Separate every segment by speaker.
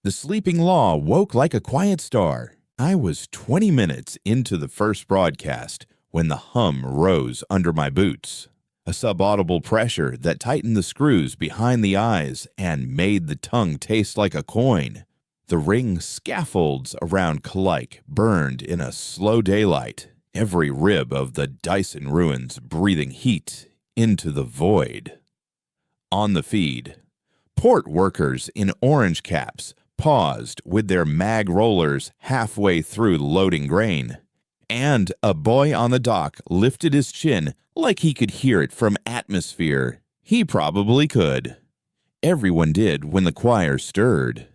Speaker 1: The sleeping law woke like a quiet star. I was 20 minutes into the first broadcast when the hum rose under my boots. A subaudible pressure that tightened the screws behind the eyes and made the tongue taste like a coin. The ring scaffolds around Kalike burned in a slow daylight, every rib of the Dyson ruins breathing heat into the void. On the feed, port workers in orange caps paused with their mag rollers halfway through loading grain, and a boy on the dock lifted his chin like he could hear it from atmosphere. He probably could. Everyone did when the choir stirred.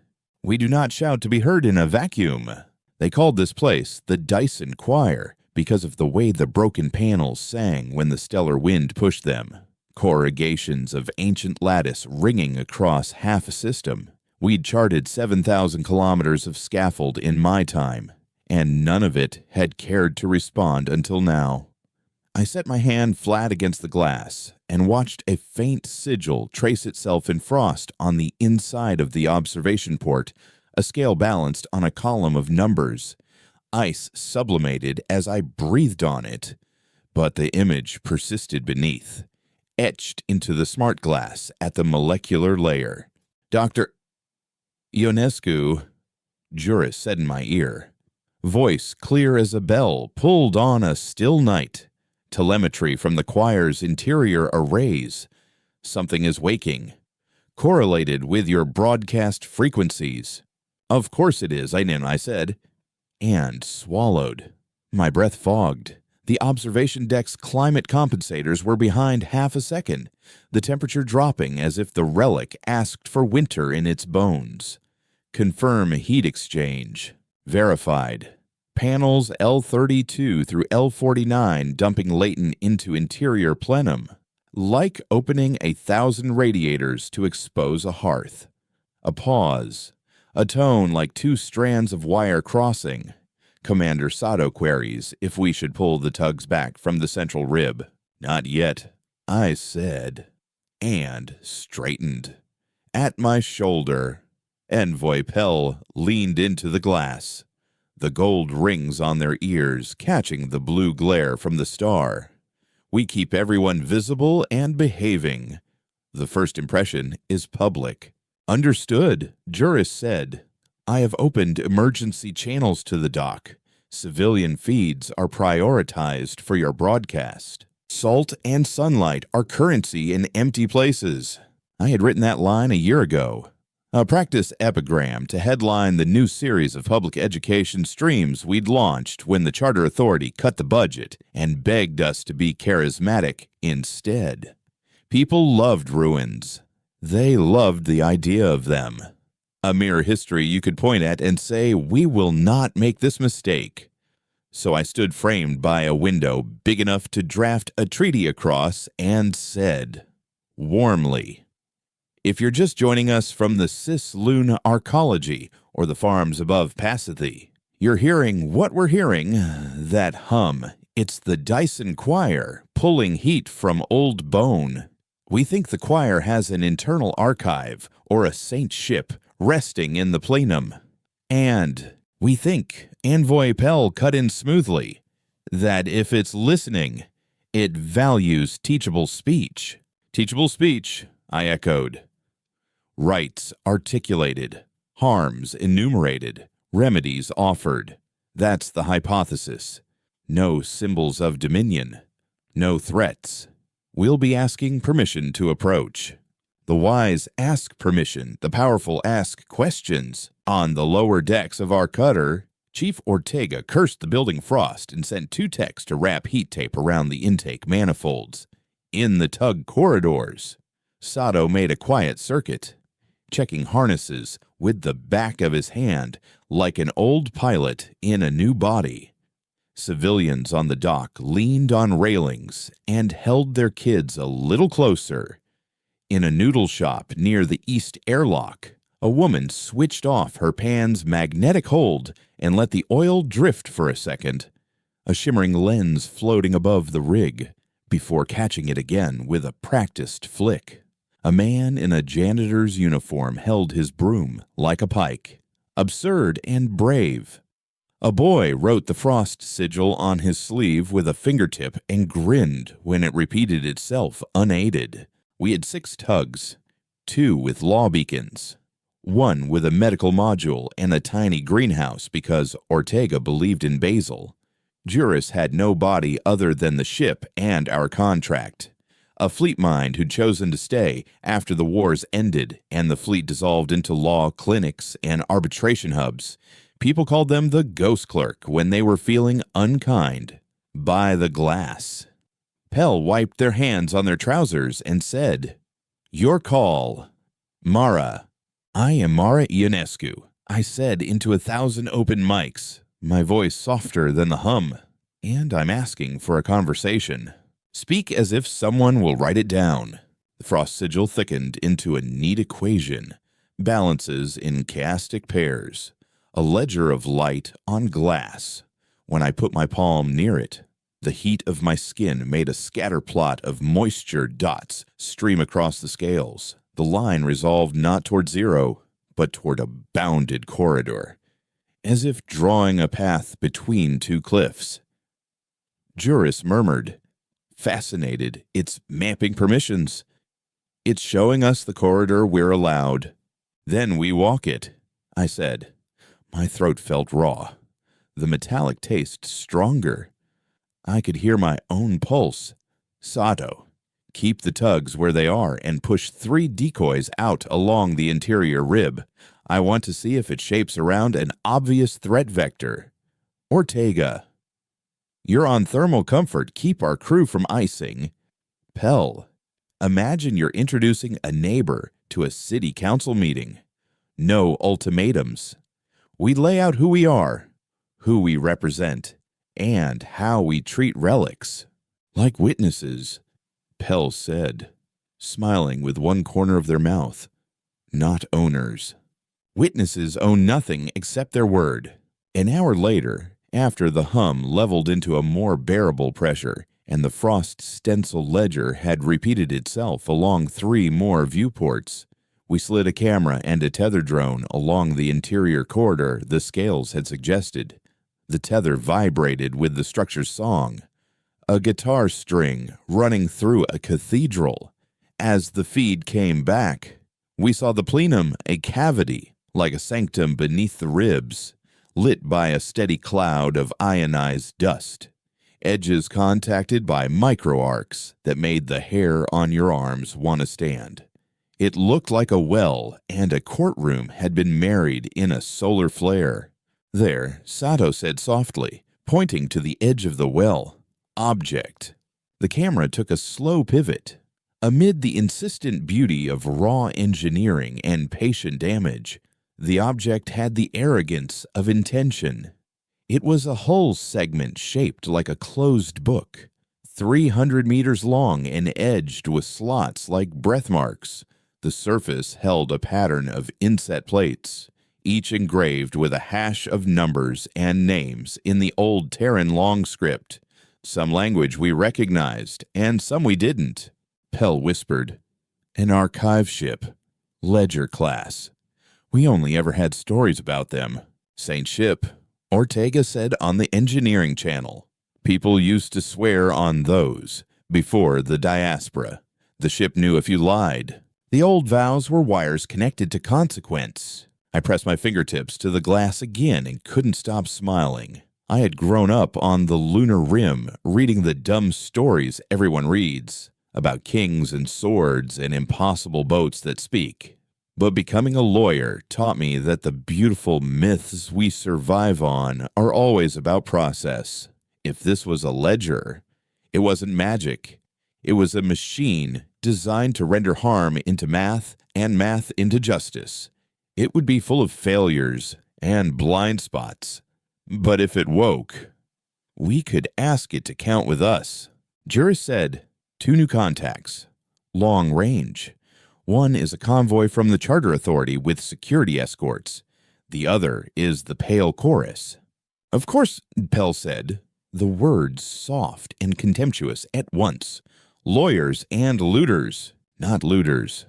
Speaker 1: We do not shout to be heard in a vacuum. They called this place the Dyson Choir because of the way the broken panels sang when the stellar wind pushed them. Corrugations of ancient lattice ringing across half a system. We'd charted 7,000 kilometers of scaffold in my time, and none of it had cared to respond until now. I set my hand flat against the glass and watched a faint sigil trace itself in frost on the inside of the observation port, a scale balanced on a column of numbers. Ice sublimated as I breathed on it, but the image persisted beneath, etched into the smart glass at the molecular layer. Dr. Ionescu, Juris said in my ear. Voice clear as a bell pulled on a still night. Telemetry from the choir's interior arrays. Something is waking. Correlated with your broadcast frequencies. Of course it is, I said. And swallowed. My breath fogged. The observation deck's climate compensators were behind half a second, the temperature dropping as if the relic asked for winter in its bones. Confirm heat exchange. Verified. Panels L32 through L49 dumping latent into interior plenum, like opening 1,000 radiators to expose a hearth. A pause. A tone like two strands of wire crossing. Commander Sato queries if we should pull the tugs back from the central rib. Not yet, I said, and straightened. At my shoulder, Envoy Pell leaned into the glass, the gold rings on their ears catching the blue glare from the star. We keep everyone visible and behaving. The first impression is public. Understood, Juris said. I have opened emergency channels to the dock. Civilian feeds are prioritized for your broadcast. Salt and sunlight are currency in empty places. I had written that line a year ago. A practice epigram to headline the new series of public education streams we'd launched when the Charter Authority cut the budget and begged us to be charismatic instead. People loved ruins. They loved the idea of them. A mere history you could point at and say, we will not make this mistake. So I stood framed by a window big enough to draft a treaty across and said, warmly, if you're just joining us from the Cis-Lune Arcology or the farms above Pasithy, you're hearing what we're hearing, that hum. It's the Dyson Choir pulling heat from old bone. We think the choir has an internal archive or a saint ship resting in the plenum. And we think, Envoy Pell cut in smoothly, that if it's listening, it values teachable speech. Teachable speech, I echoed. Rights articulated, harms enumerated, remedies offered. That's the hypothesis. No symbols of dominion, no threats. We'll be asking permission to approach. The wise ask permission, the powerful ask questions. On the lower decks of our cutter, Chief Ortega cursed the building frost and sent 2 techs to wrap heat tape around the intake manifolds. In the tug corridors, Sato made a quiet circuit, checking harnesses with the back of his hand like an old pilot in a new body. Civilians on the dock leaned on railings and held their kids a little closer. In a noodle shop near the east airlock, a woman switched off her pan's magnetic hold and let the oil drift for a second, a shimmering lens floating above the rig, before catching it again with a practiced flick. A man in a janitor's uniform held his broom like a pike. absurd and brave. A boy wrote the frost sigil on his sleeve with a fingertip and grinned when it repeated itself unaided. We had 6 tugs, 2 with law beacons, 1 with a medical module and a tiny greenhouse because Ortega believed in basil. Juris had no body other than the ship and our contract. A fleet mind who'd chosen to stay after the wars ended and the fleet dissolved into law clinics and arbitration hubs. People called them the ghost clerk when they were feeling unkind. By the glass. Pell wiped their hands on their trousers and said, "Your call." Mara. "I am Mara Ionescu," I said into 1,000 open mics, my voice softer than the hum, "and I'm asking for a conversation. Speak as if someone will write it down." The frost sigil thickened into a neat equation, balances in chaotic pairs, a ledger of light on glass. When I put my palm near it, the heat of my skin made a scatter plot of moisture dots stream across the scales. The line resolved not toward 0, but toward a bounded corridor, as if drawing a path between 2 cliffs. Juris murmured, fascinated, "It's mapping permissions. It's showing us the corridor we're allowed. Then we walk it," I said. My throat felt raw, the metallic taste stronger. I could hear my own pulse. Sato, keep the tugs where they are and push 3 decoys out along the interior rib. I want to see if it shapes around an obvious threat vector. Ortega. You're on thermal comfort. Keep our crew from icing. Pell. Imagine you're introducing a neighbor to a city council meeting. No ultimatums. We lay out who we are, who we represent, and how we treat relics. Like witnesses, Pell said, smiling with one corner of their mouth. Not owners. Witnesses own nothing except their word. An hour later, after the hum leveled into a more bearable pressure, and the frost stencil ledger had repeated itself along 3 more viewports, we slid a camera and a tether drone along the interior corridor the scales had suggested. The tether vibrated with the structure's song, a guitar string running through a cathedral. As the feed came back, we saw the plenum, a cavity, like a sanctum beneath the ribs, lit by a steady cloud of ionized dust, edges contacted by micro-arcs that made the hair on your arms want to stand. It looked like a well, and a courtroom had been married in a solar flare. There, Sato said softly, pointing to the edge of the well, "Object." The camera took a slow pivot. Amid the insistent beauty of raw engineering and patient damage, the object had the arrogance of intention. It was a hull segment shaped like a closed book, 300 meters long and edged with slots like breath marks. The surface held a pattern of inset plates, each engraved with a hash of numbers and names in the old Terran long script, some language we recognized and some we didn't. Pell whispered, "An archive ship, Ledger class. We only ever had stories about them. Saint ship," Ortega said on the engineering channel. "People used to swear on those before the diaspora. The ship knew if you lied. The old vows were wires connected to consequence." I pressed my fingertips to the glass again and couldn't stop smiling. I had grown up on the lunar rim reading the dumb stories everyone reads about kings and swords and impossible boats that speak. But becoming a lawyer taught me that the beautiful myths we survive on are always about process. If this was a ledger, it wasn't magic. It was a machine designed to render harm into math and math into justice. It would be full of failures and blind spots. But if it woke, we could ask it to count with us. Juris said, 2 new contacts. Long range. One is a convoy from the Charter Authority with security escorts. The other is the Pale Chorus. Of course, Pell said, the words soft and contemptuous at once. Lawyers and looters, not looters.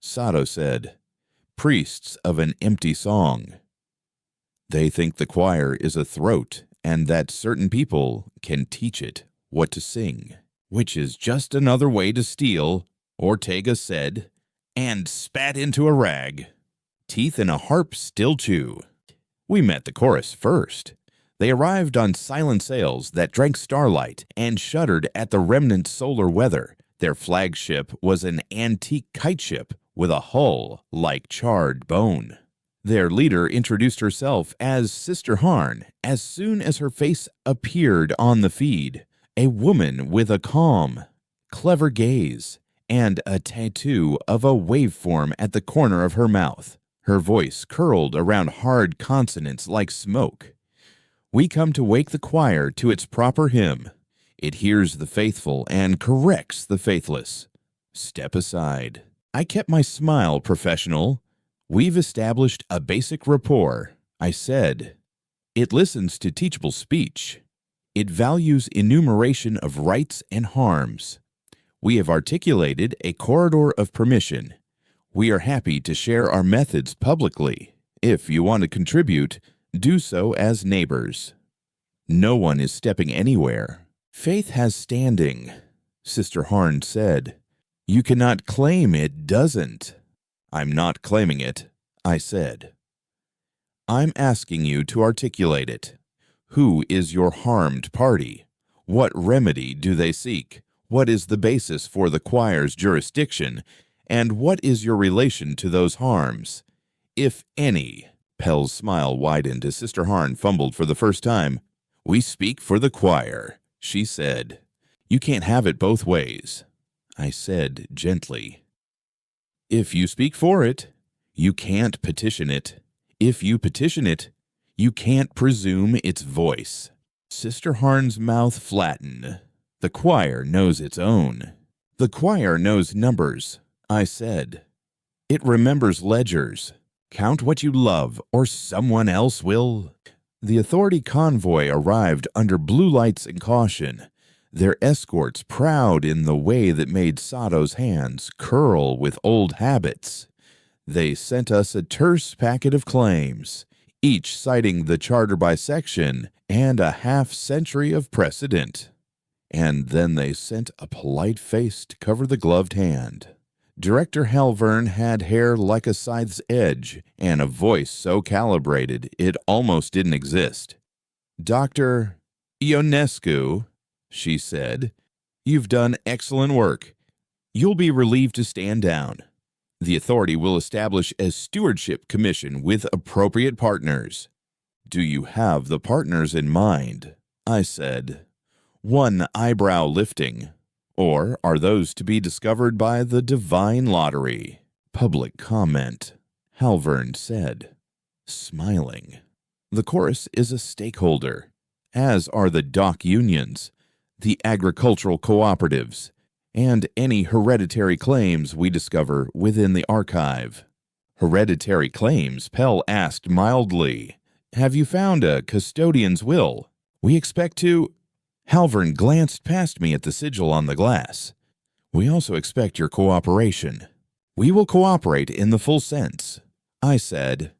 Speaker 1: Sato said, priests of an empty song. They think the choir is a throat and that certain people can teach it what to sing, which is just another way to steal, Ortega said, and spat into a rag. Teeth in a harp still chew. We met the chorus first. They arrived on silent sails that drank starlight and shuddered at the remnant solar weather. Their flagship was an antique kite ship with a hull like charred bone. Their leader introduced herself as Sister Harn as soon as her face appeared on the feed, a woman with a calm, clever gaze and a tattoo of a waveform at the corner of her mouth. Her voice curled around hard consonants like smoke. We come to wake the choir to its proper hymn. It hears the faithful and corrects the faithless. Step aside. I kept my smile professional. We've established a basic rapport, I said. It listens to teachable speech. It values enumeration of rights and harms. We have articulated a corridor of permission. We are happy to share our methods publicly. If you want to contribute, do so as neighbors. No one is stepping anywhere. Faith has standing, Sister Harn said. You cannot claim it doesn't. I'm not claiming it, I said. I'm asking you to articulate it. Who is your harmed party? What remedy do they seek? What is the basis for the choir's jurisdiction? And what is your relation to those harms? If any. Pell's smile widened as Sister Harn fumbled for the first time. We speak for the choir, she said. You can't have it both ways, I said gently. If you speak for it, you can't petition it. If you petition it, you can't presume its voice. Sister Harn's mouth flattened. The choir knows its own. The choir knows numbers, I said. It remembers ledgers. Count what you love, or someone else will. The authority convoy arrived under blue lights and caution, their escorts proud in the way that made Sato's hands curl with old habits. They sent us a terse packet of claims, each citing the charter by section and a half-century of precedent. And then they sent a polite face to cover the gloved hand. Director Halvern had hair like a scythe's edge and a voice so calibrated it almost didn't exist. Dr. Ionescu, she said, you've done excellent work. You'll be relieved to stand down. The authority will establish a stewardship commission with appropriate partners. Do you have the partners in mind? I said. One eyebrow lifting. Or are those to be discovered by the divine lottery? Public comment, Halvern said, smiling. The chorus is a stakeholder, as are the dock unions, the agricultural cooperatives, and any hereditary claims we discover within the archive. Hereditary claims, Pell asked mildly. Have you found a custodian's will? We expect to... Halvern glanced past me at the sigil on the glass. We also expect your cooperation. We will cooperate in the full sense. I said,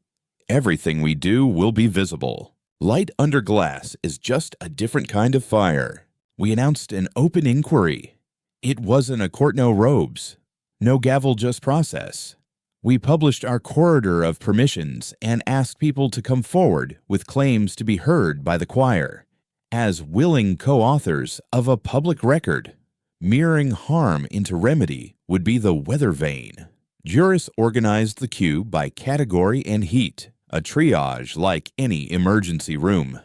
Speaker 1: everything we do will be visible. Light under glass is just a different kind of fire. We announced an open inquiry. It wasn't a court no robes, no gavel just process. We published our corridor of permissions and asked people to come forward with claims to be heard by the choir as willing co-authors of a public record. Mirroring harm into remedy would be the weather vane. Juris organized the queue by category and heat, a triage like any emergency room.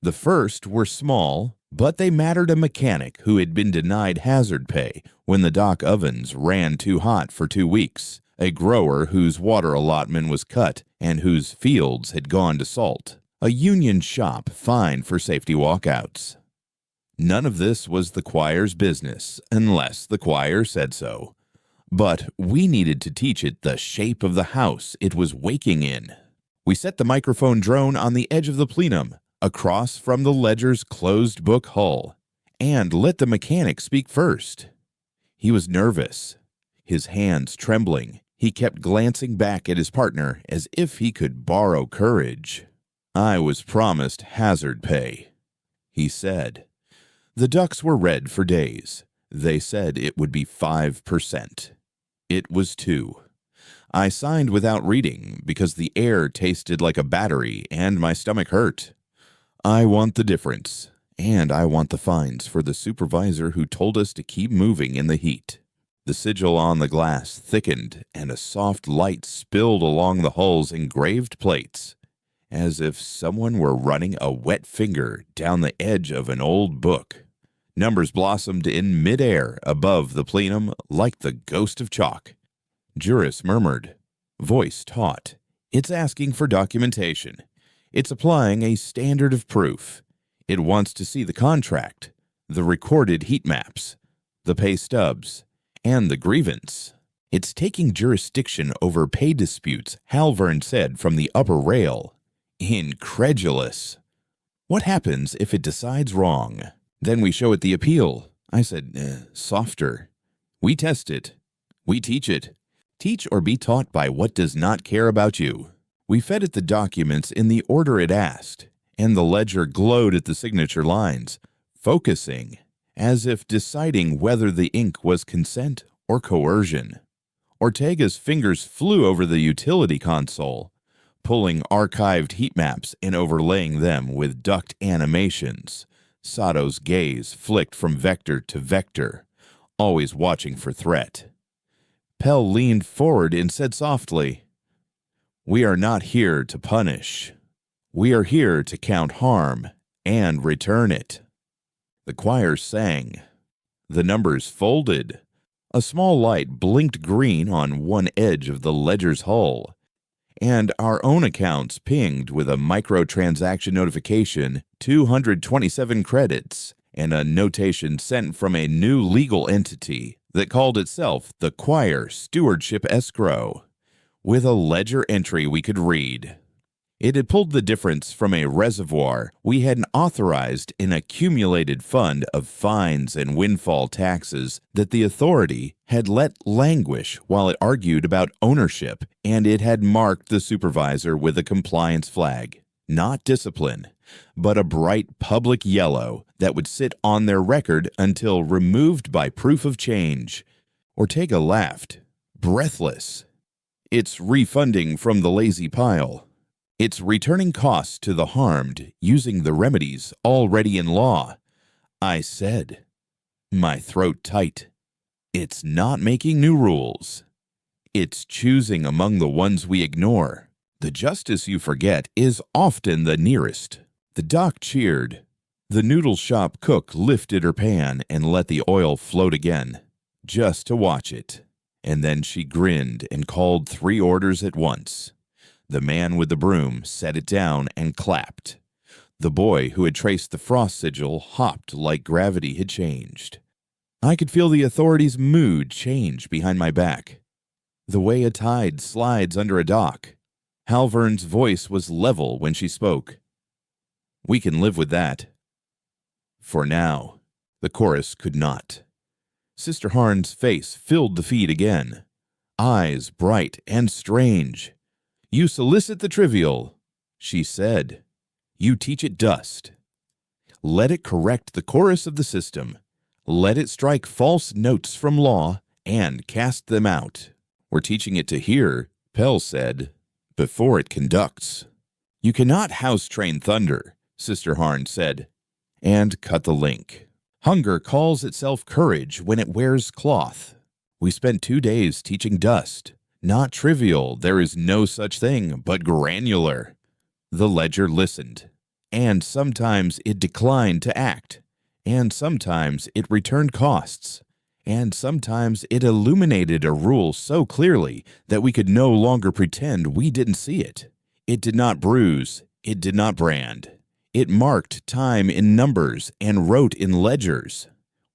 Speaker 1: The first were small, but they mattered a mechanic who had been denied hazard pay when the dock ovens ran too hot for 2 weeks, a grower whose water allotment was cut and whose fields had gone to salt, a union shop fined for safety walkouts. None of this was the choir's business, unless the choir said so. But we needed to teach it the shape of the house it was waking in. We set the microphone drone on the edge of the plenum, across from the ledger's closed-book hull, and let the mechanic speak first. He was nervous, his hands trembling. He kept glancing back at his partner as if he could borrow courage. I was promised hazard pay. He said. The ducks were red for days. They said it would be 5%. It was 2. I signed without reading because the air tasted like a battery and my stomach hurt. I want the difference, and I want the fines for the supervisor who told us to keep moving in the heat. The sigil on the glass thickened, and a soft light spilled along the hull's engraved plates, as if someone were running a wet finger down the edge of an old book. Numbers blossomed in midair above the plenum like the ghost of chalk. Juris murmured, voice taut, it's asking for documentation. It's applying a standard of proof. It wants to see the contract, the recorded heat maps, the pay stubs, and the grievance. It's taking jurisdiction over pay disputes, Halvern said from the upper rail. Incredulous. What happens if it decides wrong? Then we show it the appeal. I said, softer. We test it. We teach it. Teach or be taught by what does not care about you. We fed it the documents in the order it asked, and the ledger glowed at the signature lines, focusing, as if deciding whether the ink was consent or coercion. Ortega's fingers flew over the utility console, pulling archived heat maps and overlaying them with duct animations. Sato's gaze flicked from vector to vector, always watching for threat. Pell leaned forward and said softly, we are not here to punish. We are here to count harm and return it. The choir sang. The numbers folded. A small light blinked green on one edge of the ledger's hull, and our own accounts pinged with a microtransaction notification, 227 credits, and a notation sent from a new legal entity that called itself the Choir Stewardship Escrow, with a ledger entry we could read. It had pulled the difference from a reservoir we had authorized an accumulated fund of fines and windfall taxes that the authority had let languish while it argued about ownership, and it had marked the supervisor with a compliance flag, not discipline, but a bright public yellow that would sit on their record until removed by proof of change. Ortega laughed, breathless. It's refunding from the lazy pile. It's returning costs to the harmed using the remedies already in law. I said, my throat tight. It's not making new rules. It's choosing among the ones we ignore. The justice you forget is often the nearest. The doc cheered. The noodle shop cook lifted her pan and let the oil float again, just to watch it. And then she grinned and called 3 orders at once. The man with the broom set it down and clapped. The boy who had traced the frost sigil hopped like gravity had changed. I could feel the authorities' mood change behind my back, the way a tide slides under a dock. Halvern's voice was level when she spoke. We can live with that. For now, the chorus could not. Sister Harn's face filled the feed again, eyes bright and strange. You solicit the trivial, she said. You teach it dust. Let it correct the chorus of the system. Let it strike false notes from law and cast them out. We're teaching it to hear, Pell said, before it conducts. You cannot house-train thunder, Sister Harn said, and cut the link. Hunger calls itself courage when it wears cloth. We spent 2 days teaching dust. Not trivial, there is no such thing, but granular. The ledger listened, and sometimes it declined to act, and sometimes it returned costs, and sometimes it illuminated a rule so clearly that we could no longer pretend we didn't see it. It did not bruise, it did not brand. It marked time in numbers and wrote in ledgers.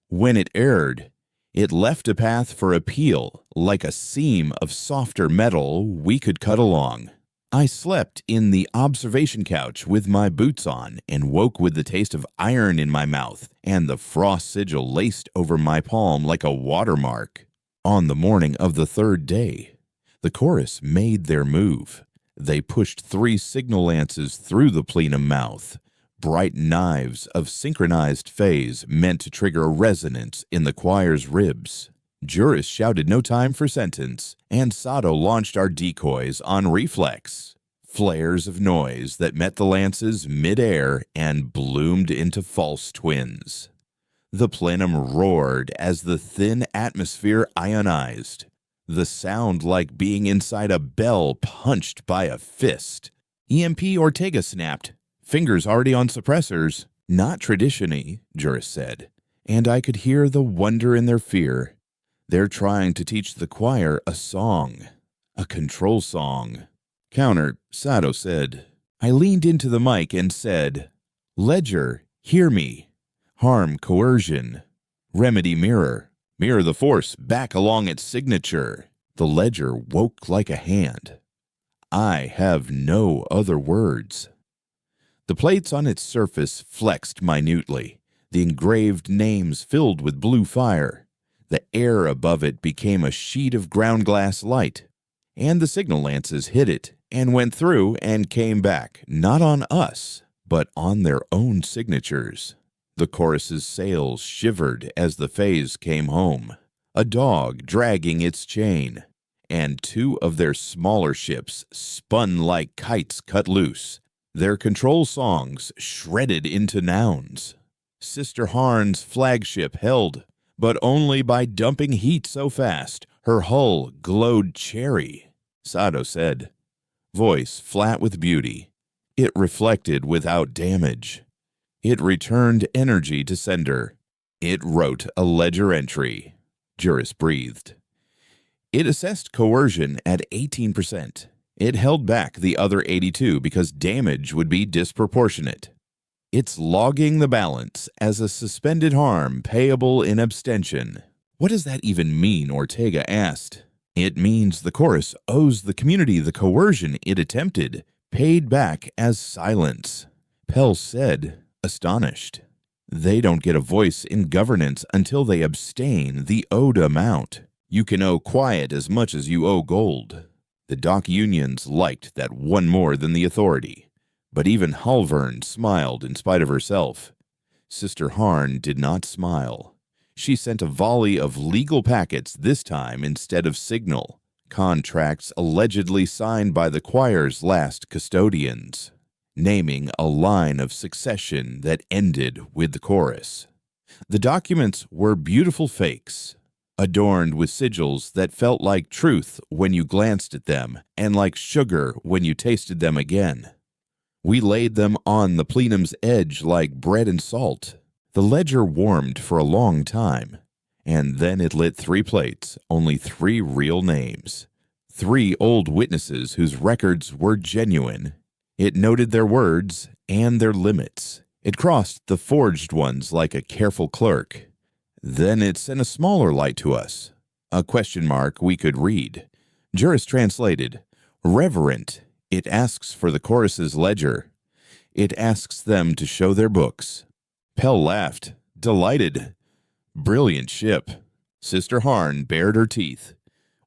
Speaker 1: When it erred, it left a path for appeal, like a seam of softer metal we could cut along. I slept in the observation couch with my boots on and woke with the taste of iron in my mouth and the frost sigil laced over my palm like a watermark. On the morning of the 3rd day, the chorus made their move. They pushed 3 signal lances through the plenum mouth, bright knives of synchronized phase meant to trigger a resonance in the choir's ribs. Juris shouted no time for sentence, and Sato launched our decoys on reflex. Flares of noise that met the lances mid-air and bloomed into false twins. The plenum roared as the thin atmosphere ionized. The sound like being inside a bell punched by a fist. EMP Ortega snapped, fingers already on suppressors. Not tradition-y, Juris said, and I could hear the wonder in their fear. They're trying to teach the choir a song, a control song. Counter, Sato said. I leaned into the mic and said, Ledger, hear me. Harm, coercion. Remedy, mirror. Mirror the force back along its signature. The ledger woke like a hand. I have no other words. The plates on its surface flexed minutely. The engraved names filled with blue fire. The air above it became a sheet of ground glass light. And the signal lances hit it and went through and came back, not on us, but on their own signatures. The chorus's sails shivered as the phase came home, a dog dragging its chain, and 2 of their smaller ships spun like kites cut loose, their control songs shredded into nouns. Sister Harn's flagship held, but only by dumping heat so fast her hull glowed cherry, Sato said. Voice flat with beauty. It reflected without damage. It returned energy to sender. It wrote a ledger entry. Juris breathed. It assessed coercion at 18%. It held back the other 82 because damage would be disproportionate. It's logging the balance as a suspended harm payable in abstention. What does that even mean? Ortega asked. It means the chorus owes the community the coercion it attempted, paid back as silence. Pell said, astonished. They don't get a voice in governance until they abstain the owed amount. You can owe quiet as much as you owe gold. The dock unions liked that one more than the authority. But even Halvern smiled in spite of herself. Sister Harn did not smile. She sent a volley of legal packets this time instead of signal, contracts allegedly signed by the choir's last custodians, naming a line of succession that ended with the chorus. The documents were beautiful fakes, adorned with sigils that felt like truth when you glanced at them and like sugar when you tasted them again. We laid them on the plenum's edge like bread and salt. The ledger warmed for a long time, and then it lit 3 plates, only 3 real names. 3 old witnesses whose records were genuine. It noted their words and their limits. It crossed the forged ones like a careful clerk. Then it sent a smaller light to us, a question mark we could read. Juris translated, Reverent. It asks for the chorus's ledger. It asks them to show their books. Pell laughed, delighted. Brilliant ship. Sister Harn bared her teeth.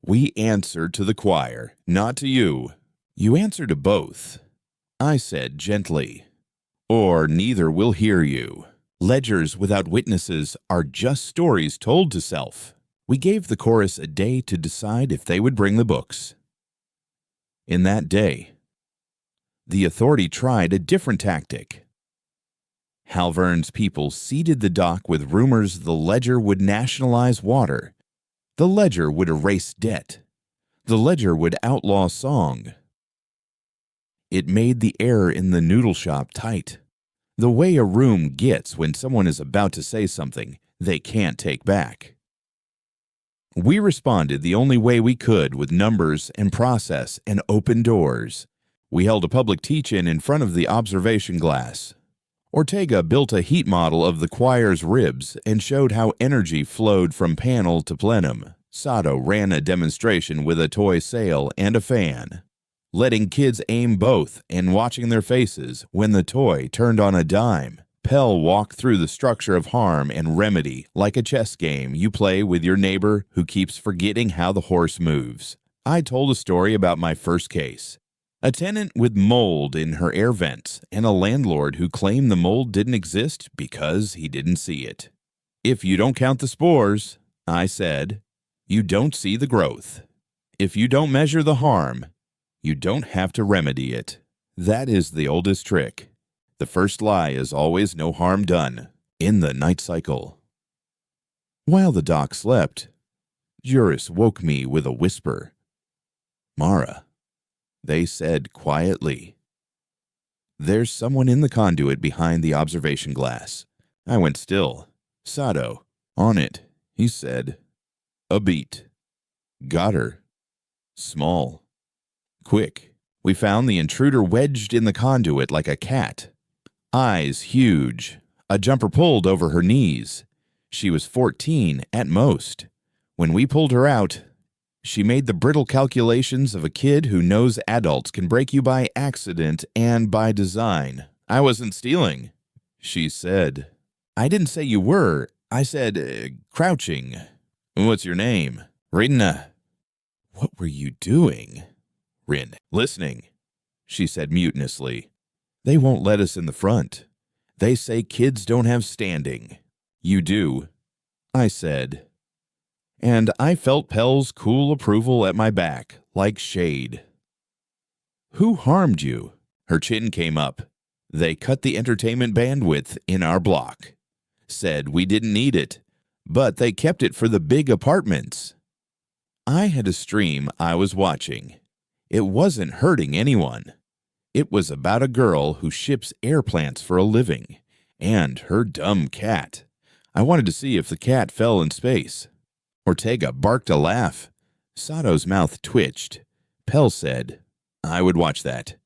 Speaker 1: We answer to the choir, not to you. You answer to both. I said gently. Or neither will hear you. Ledgers without witnesses are just stories told to self. We gave the chorus a day to decide if they would bring the books. In that day, the authority tried a different tactic. Halvern's people seeded the dock with rumors the ledger would nationalize water. The ledger would erase debt. The ledger would outlaw song. It made the air in the noodle shop tight. The way a room gets when someone is about to say something they can't take back. We responded the only way we could with numbers and process and open doors. We held a public teach-in in front of the observation glass. Ortega built a heat model of the choir's ribs and showed how energy flowed from panel to plenum. Sato ran a demonstration with a toy sail and a fan, letting kids aim both and watching their faces when the toy turned on a dime. Pell walked through the structure of harm and remedy like a chess game you play with your neighbor who keeps forgetting how the horse moves. I told a story about my first case. A tenant with mold in her air vents, and a landlord who claimed the mold didn't exist because he didn't see it. If you don't count the spores, I said, you don't see the growth. If you don't measure the harm, you don't have to remedy it. That is the oldest trick. The first lie is always no harm done in the night cycle. While the doc slept, Juris woke me with a whisper. Mara, they said quietly. There's someone in the conduit behind the observation glass. I went still. Sado, on it, he said. A beat. Got her. Small. Quick. We found the intruder wedged in the conduit like a cat. Eyes huge. A jumper pulled over her knees. She was 14 at most. When we pulled her out, she made the brittle calculations of a kid who knows adults can break you by accident and by design. I wasn't stealing, she said. I didn't say you were. I said, crouching. What's your name? Rinna. What were you doing? Rin. Listening, she said mutinously. They won't let us in the front. They say kids don't have standing. You do, I said. And I felt Pell's cool approval at my back, like shade. Who harmed you? Her chin came up. They cut the entertainment bandwidth in our block. Said we didn't need it, but they kept it for the big apartments. I had a stream I was watching. It wasn't hurting anyone. It was about a girl who ships air plants for a living, and her dumb cat. I wanted to see if the cat fell in space. Ortega barked a laugh. Sado's mouth twitched. Pell said, I would watch that.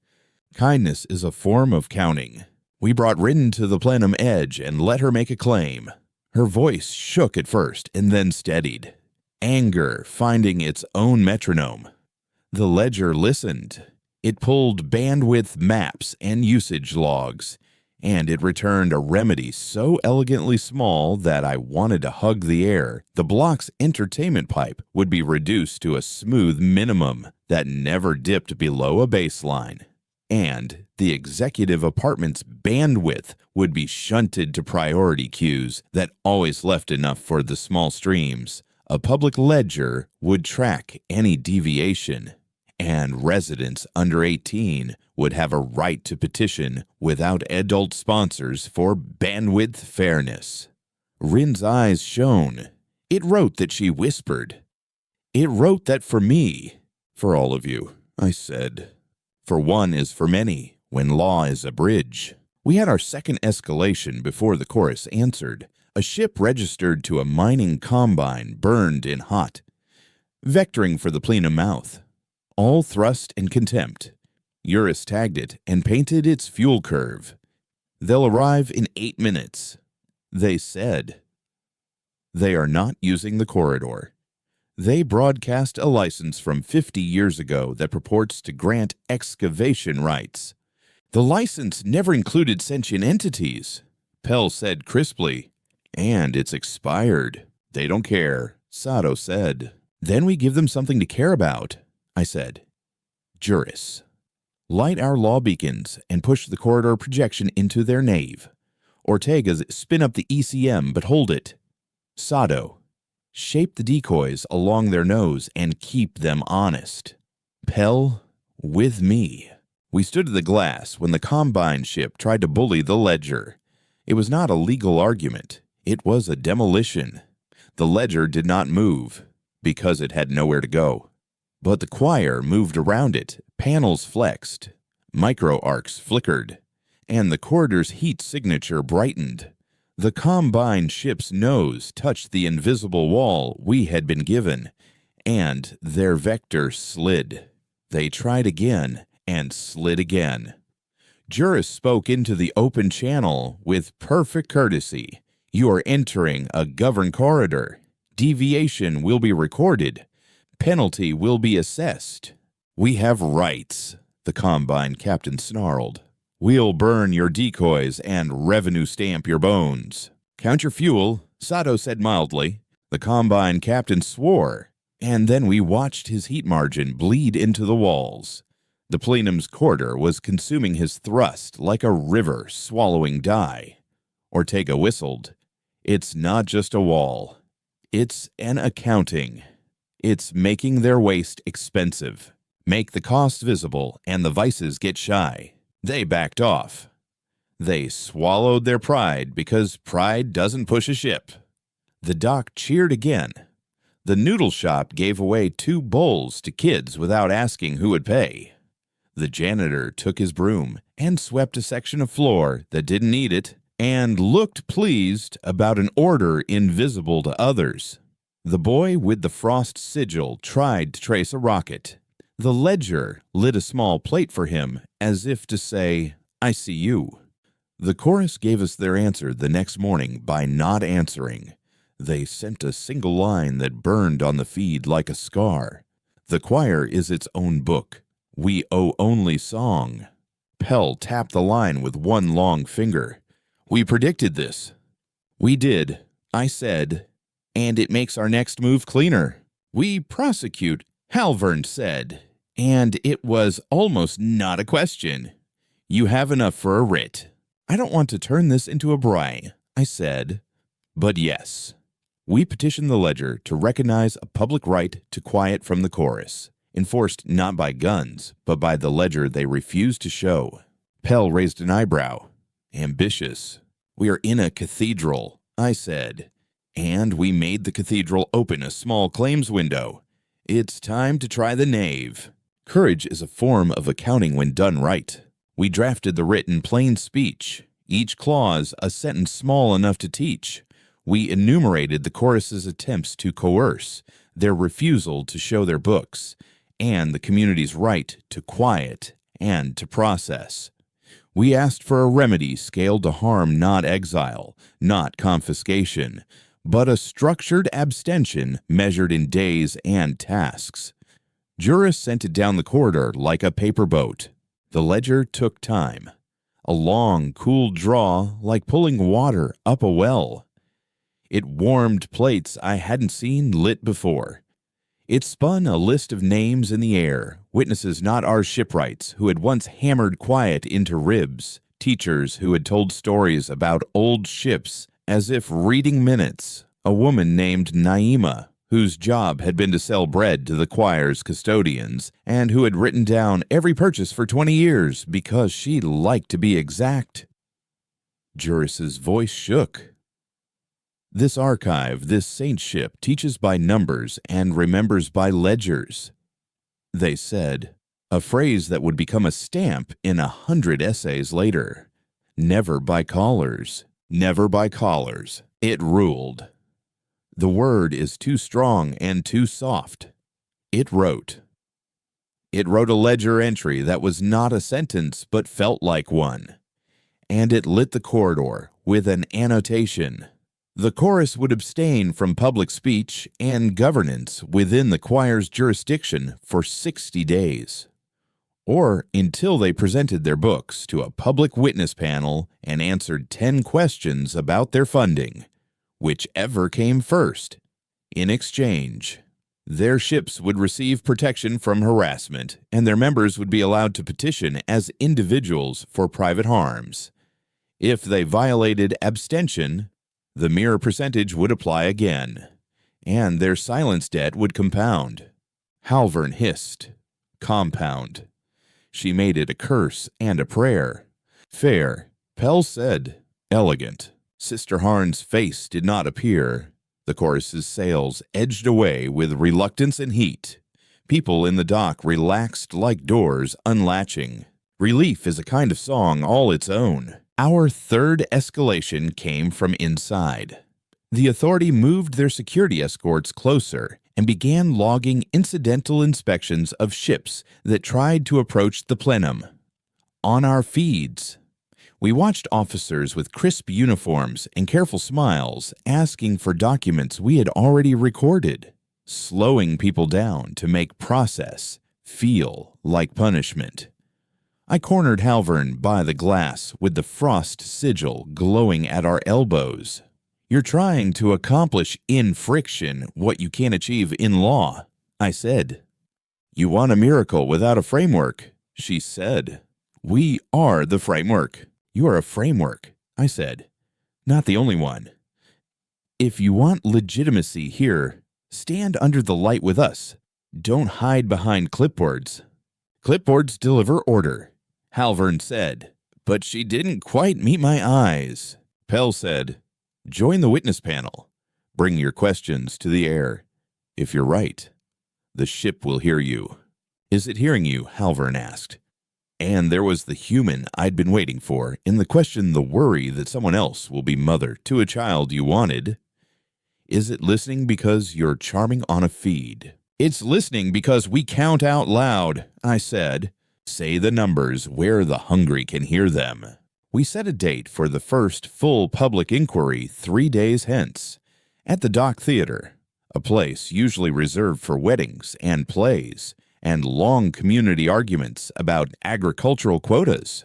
Speaker 1: Kindness is a form of counting. We brought Rin to the plenum edge and let her make a claim. Her voice shook at first and then steadied. Anger finding its own metronome. The ledger listened. It pulled bandwidth maps and usage logs, and it returned a remedy so elegantly small that I wanted to hug the air. The block's entertainment pipe would be reduced to a smooth minimum that never dipped below a baseline. And the executive apartment's bandwidth would be shunted to priority queues that always left enough for the small streams. A public ledger would track any deviation, and residents under 18 would have a right to petition without adult sponsors for bandwidth fairness. Rin's eyes shone. It wrote that she whispered. It wrote that for me, for all of you, I said. For one is for many, when law is a bridge. We had our second escalation before the chorus answered. A ship registered to a mining combine burned in hot. Vectoring for the plenum mouth. All thrust and contempt. Eurus tagged it and painted its fuel curve. They'll arrive in 8 minutes. They said. They are not using the corridor. They broadcast a license from 50 years ago that purports to grant excavation rights. The license never included sentient entities, Pell said crisply. And it's expired. They don't care, Sado said. Then we give them something to care about, I said. Juris. Light our law beacons and push the corridor projection into their nave. Ortega's spin up the ECM but hold it. Sado. Shape the decoys along their nose and keep them honest. Pell, with me. We stood at the glass when the Combine ship tried to bully the ledger. It was not a legal argument. It was a demolition. The ledger did not move because it had nowhere to go. But the choir moved around it, panels flexed, micro-arcs flickered, and the corridor's heat signature brightened. The Combine ship's nose touched the invisible wall we had been given, and their vector slid. They tried again and slid again. Juris spoke into the open channel with perfect courtesy. You are entering a governed corridor. Deviation will be recorded. Penalty will be assessed. We have rights, the Combine captain snarled. We'll burn your decoys and revenue stamp your bones. Count your fuel, Sado said mildly. The Combine captain swore, and then we watched his heat margin bleed into the walls. The plenum's quarter was consuming his thrust like a river swallowing dye. Ortega whistled. It's not just a wall. It's an accounting. It's making their waste expensive. Make the cost visible and the vices get shy. They backed off. They swallowed their pride because pride doesn't push a ship. The doc cheered again. The noodle shop gave away 2 bowls to kids without asking who would pay. The janitor took his broom and swept a section of floor that didn't need it and looked pleased about an order invisible to others. The boy with the frost sigil tried to trace a rocket. The ledger lit a small plate for him as if to say, I see you. The chorus gave us their answer the next morning by not answering. They sent a single line that burned on the feed like a scar. The choir is its own book. We owe only song. Pell tapped the line with one long finger. We predicted this. We did, I said, and it makes our next move cleaner. We prosecute, Halvern said, and it was almost not a question. You have enough for a writ. I don't want to turn this into a bray, I said, but yes. We petitioned the ledger to recognize a public right to quiet from the chorus, enforced not by guns, but by the ledger they refused to show. Pell raised an eyebrow. Ambitious. We are in a cathedral, I said, and we made the cathedral open a small claims window. It's time to try the nave. Courage is a form of accounting when done right. We drafted the writ in plain speech, each clause a sentence small enough to teach. We enumerated the chorus's attempts to coerce, their refusal to show their books, and the community's right to quiet and to process. We asked for a remedy scaled to harm not exile, not confiscation, but a structured abstention measured in days and tasks. Juris sent it down the corridor like a paper boat. The ledger took time. A long, cool draw like pulling water up a well. It warmed plates I hadn't seen lit before. It spun a list of names in the air, witnesses not our shipwrights who had once hammered quiet into ribs, teachers who had told stories about old ships as if reading minutes, a woman named Naima, whose job had been to sell bread to the choir's custodians, and who had written down every purchase for 20 years because she liked to be exact. Juris's voice shook. This archive, this saintship, teaches by numbers and remembers by ledgers. They said, a phrase that would become a stamp in 100 essays later. Never by callers, never by callers. It ruled. The word is too strong and too soft. It wrote. It wrote a ledger entry that was not a sentence but felt like one. And it lit the corridor with an annotation. The chorus would abstain from public speech and governance within the choir's jurisdiction for 60 days, or until they presented their books to a public witness panel and answered 10 questions about their funding, whichever came first. In exchange, their ships would receive protection from harassment, and their members would be allowed to petition as individuals for private harms. If they violated abstention, the mirror percentage would apply again, and their silence debt would compound. Halvern hissed. Compound. She made it a curse and a prayer. Fair, Pell said. Elegant. Sister Harn's face did not appear. The chorus's sails edged away with reluctance and heat. People in the dock relaxed like doors unlatching. Relief is a kind of song all its own. Our third escalation came from inside. The authority moved their security escorts closer and began logging incidental inspections of ships that tried to approach the plenum. On our feeds, we watched officers with crisp uniforms and careful smiles asking for documents we had already recorded, slowing people down to make process feel like punishment. I cornered Halvern by the glass with the frost sigil glowing at our elbows. You're trying to accomplish in friction what you can't achieve in law, I said. You want a miracle without a framework, She said, "We are the framework." "You are a framework," I said. "Not the only one. If you want legitimacy here, stand under the light with us. Don't hide behind clipboards." "Clipboards deliver order," Halvern said, but she didn't quite meet my eyes. Pell said, "Join the witness panel. Bring your questions to the air. If you're right, the ship will hear you." "Is it hearing you?" Halvern asked. And there was the human I'd been waiting for in the question, the worry that someone else will be mother to a child you wanted. "Is it listening because you're charming on a feed?" "It's listening because we count out loud," I said. "Say the numbers where the hungry can hear them." We set a date for the first full public inquiry 3 days hence, at the Dock Theater, a place usually reserved for weddings and plays and long community arguments about agricultural quotas.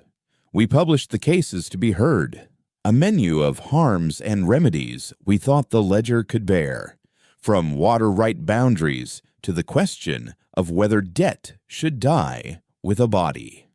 Speaker 1: We published the cases to be heard, a menu of harms and remedies we thought the ledger could bear, from water right boundaries to the question of whether debt should die with a body.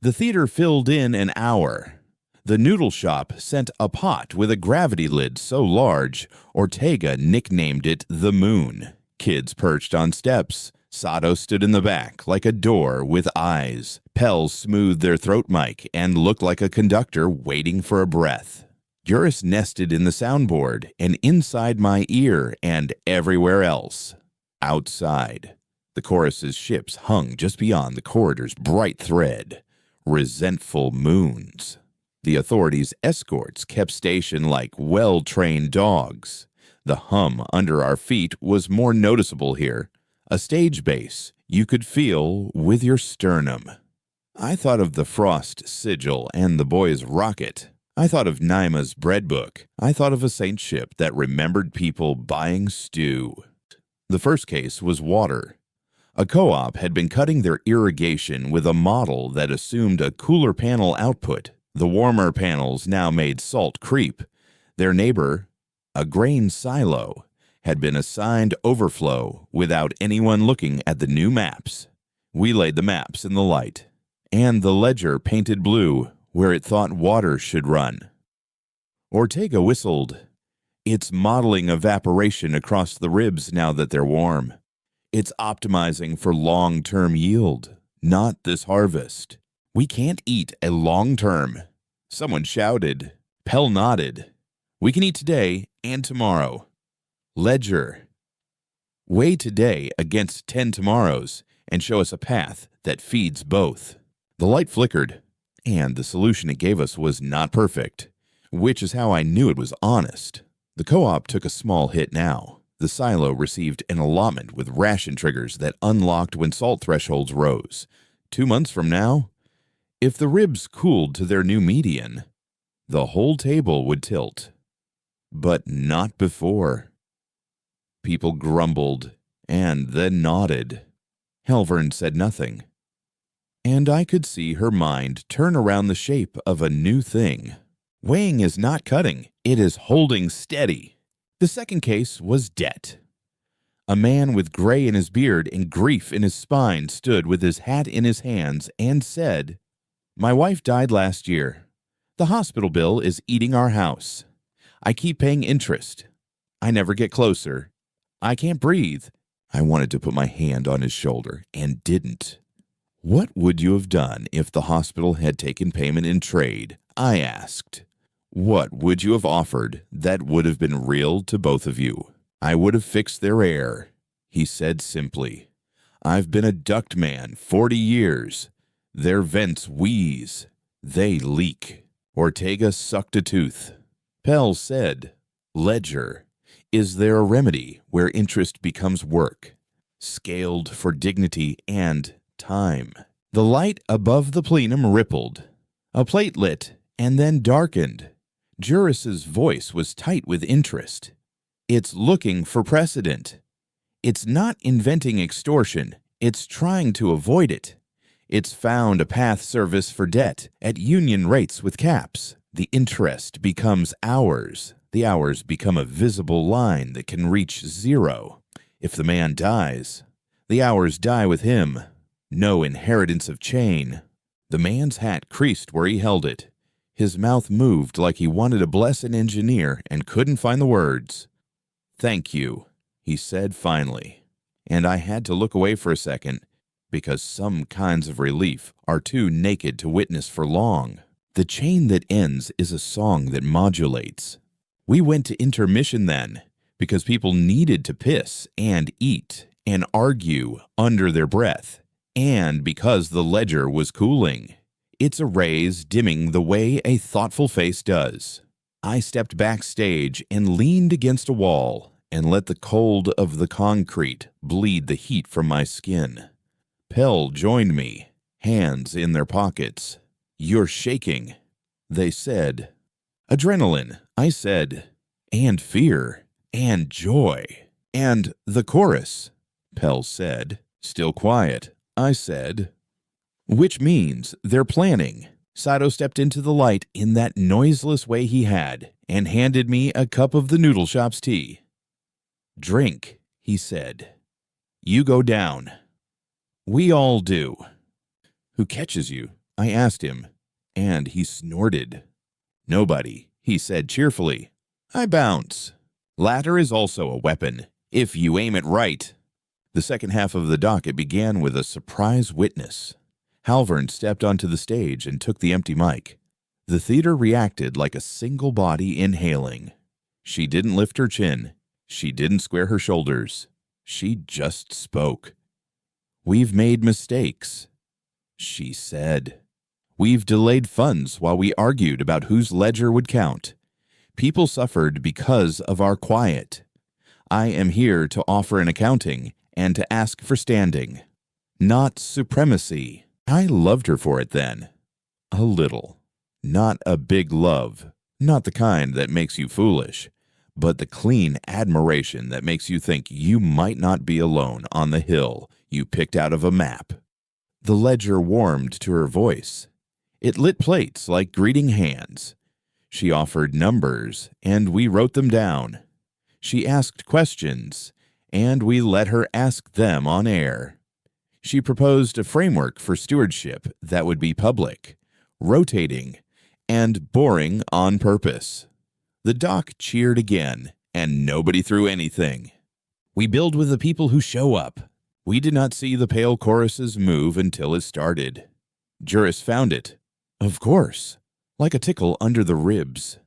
Speaker 1: The theater filled in an hour. The noodle shop sent a pot with a gravity lid so large, Ortega nicknamed it the Moon. Kids perched on steps. Sato stood in the back like a door with eyes. Pell smoothed their throat mic and looked like a conductor waiting for a breath. Juris nested in the soundboard and inside my ear and everywhere else. Outside, the chorus's ships hung just beyond the corridor's bright thread. Resentful moons. The authorities' escorts kept station like well-trained dogs. The hum under our feet was more noticeable here. A stage bass you could feel with your sternum. I thought of the Frost sigil and the boy's rocket. I thought of Naima's bread book. I thought of a saint ship that remembered people buying stew. The first case was water. A co-op had been cutting their irrigation with a model that assumed a cooler panel output. The warmer panels now made salt creep. Their neighbor, a grain silo, had been assigned overflow without anyone looking at the new maps. We laid the maps in the light, and the ledger painted blue where it thought water should run. Ortega whistled. "It's modeling evaporation across the ribs now that they're warm. It's optimizing for long-term yield, not this harvest. We can't eat a long-term." Someone shouted. Pell nodded. "We can eat today and tomorrow." Ledger. Weigh today against 10 tomorrows and show us a path that feeds both. The light flickered, and the solution it gave us was not perfect, which is how I knew it was honest. The co-op took a small hit now. The silo received an allotment with ration triggers that unlocked when salt thresholds rose. 2 months from now, if the ribs cooled to their new median, the whole table would tilt. But not before. People grumbled and then nodded. Halvern said nothing. And I could see her mind turn around the shape of a new thing. Weighing is not cutting, it is holding steady. The second case was debt. A man with gray in his beard and grief in his spine stood with his hat in his hands and said, "My wife died last year. The hospital bill is eating our house. I keep paying interest. I never get closer. I can't breathe." I wanted to put my hand on his shoulder and didn't. "What would you have done if the hospital had taken payment in trade?" I asked. "What would you have offered that would have been real to both of you?" "I would have fixed their air," he said simply. "I've been a duct man 40 years. Their vents wheeze. They leak." Ortega sucked a tooth. Pell said, "Ledger, is there a remedy where interest becomes work, scaled for dignity and time?" The light above the plenum rippled. A plate lit and then darkened. Juris's voice was tight with interest. "It's looking for precedent. It's not inventing extortion. It's trying to avoid it. It's found a path service for debt at union rates with caps. The interest becomes hours. The hours become a visible line that can reach zero. If the man dies, the hours die with him. No inheritance of chain. The man's hat creased where he held it. His mouth moved like he wanted to bless an engineer and couldn't find the words. "Thank you," he said finally. And I had to look away for a second, because some kinds of relief are too naked to witness for long. The chain that ends is a song that modulates. We went to intermission then, because people needed to piss and eat and argue under their breath, and because the ledger was cooling, its arrays dimming the way a thoughtful face does. I stepped backstage and leaned against a wall and let the cold of the concrete bleed the heat from my skin. Pell joined me, hands in their pockets. "You're shaking," they said. "Adrenaline," I said, "and fear, and joy, and the chorus," Pell said. "Still quiet," I said. "Which means they're planning." Sato stepped into the light in that noiseless way he had and handed me a cup of the noodle shop's tea. "Drink," he said. "You go down." "We all do." "Who catches you?" I asked him, and he snorted. "Nobody," he said cheerfully. "I bounce. Ladder is also a weapon, if you aim it right." The second half of the docket began with a surprise witness. Halvern stepped onto the stage and took the empty mic. The theater reacted like a single body inhaling. She didn't lift her chin. She didn't square her shoulders. She just spoke. "We've made mistakes," she said. "We've delayed funds while we argued about whose ledger would count. People suffered because of our quiet. I am here to offer an accounting and to ask for standing, not supremacy." I loved her for it then. A little. Not a big love. Not the kind that makes you foolish, but the clean admiration that makes you think you might not be alone on the hill you picked out of a map. The ledger warmed to her voice. It lit plates like greeting hands. She offered numbers, and we wrote them down. She asked questions, and we let her ask them on air. She proposed a framework for stewardship that would be public, rotating, and boring on purpose. The doc cheered again, and nobody threw anything. We build with the people who show up. We did not see the pale choruses move until it started. Juris found it. Of course. Like a tickle under the ribs.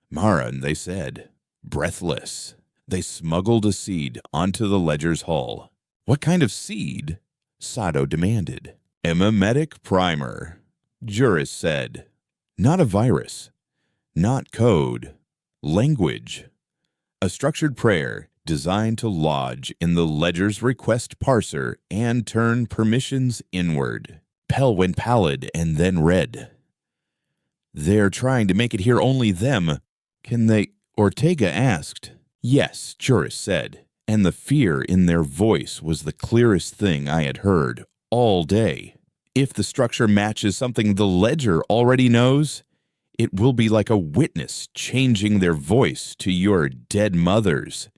Speaker 1: "Maran," they said. Breathless. They smuggled a seed onto the ledger's hull. "What kind of seed?" Sato demanded. "A mimetic primer," Juris said. "Not a virus. Not code. Language. A structured prayer designed to lodge in the ledger's request parser and turn permissions inward." Pell went pallid and then red. "They're trying to make it hear only them. Can they?" Ortega asked. "Yes," Juris said, and the fear in their voice was the clearest thing I had heard all day. "If the structure matches something the ledger already knows, it will be like a witness changing their voice to your dead mothers.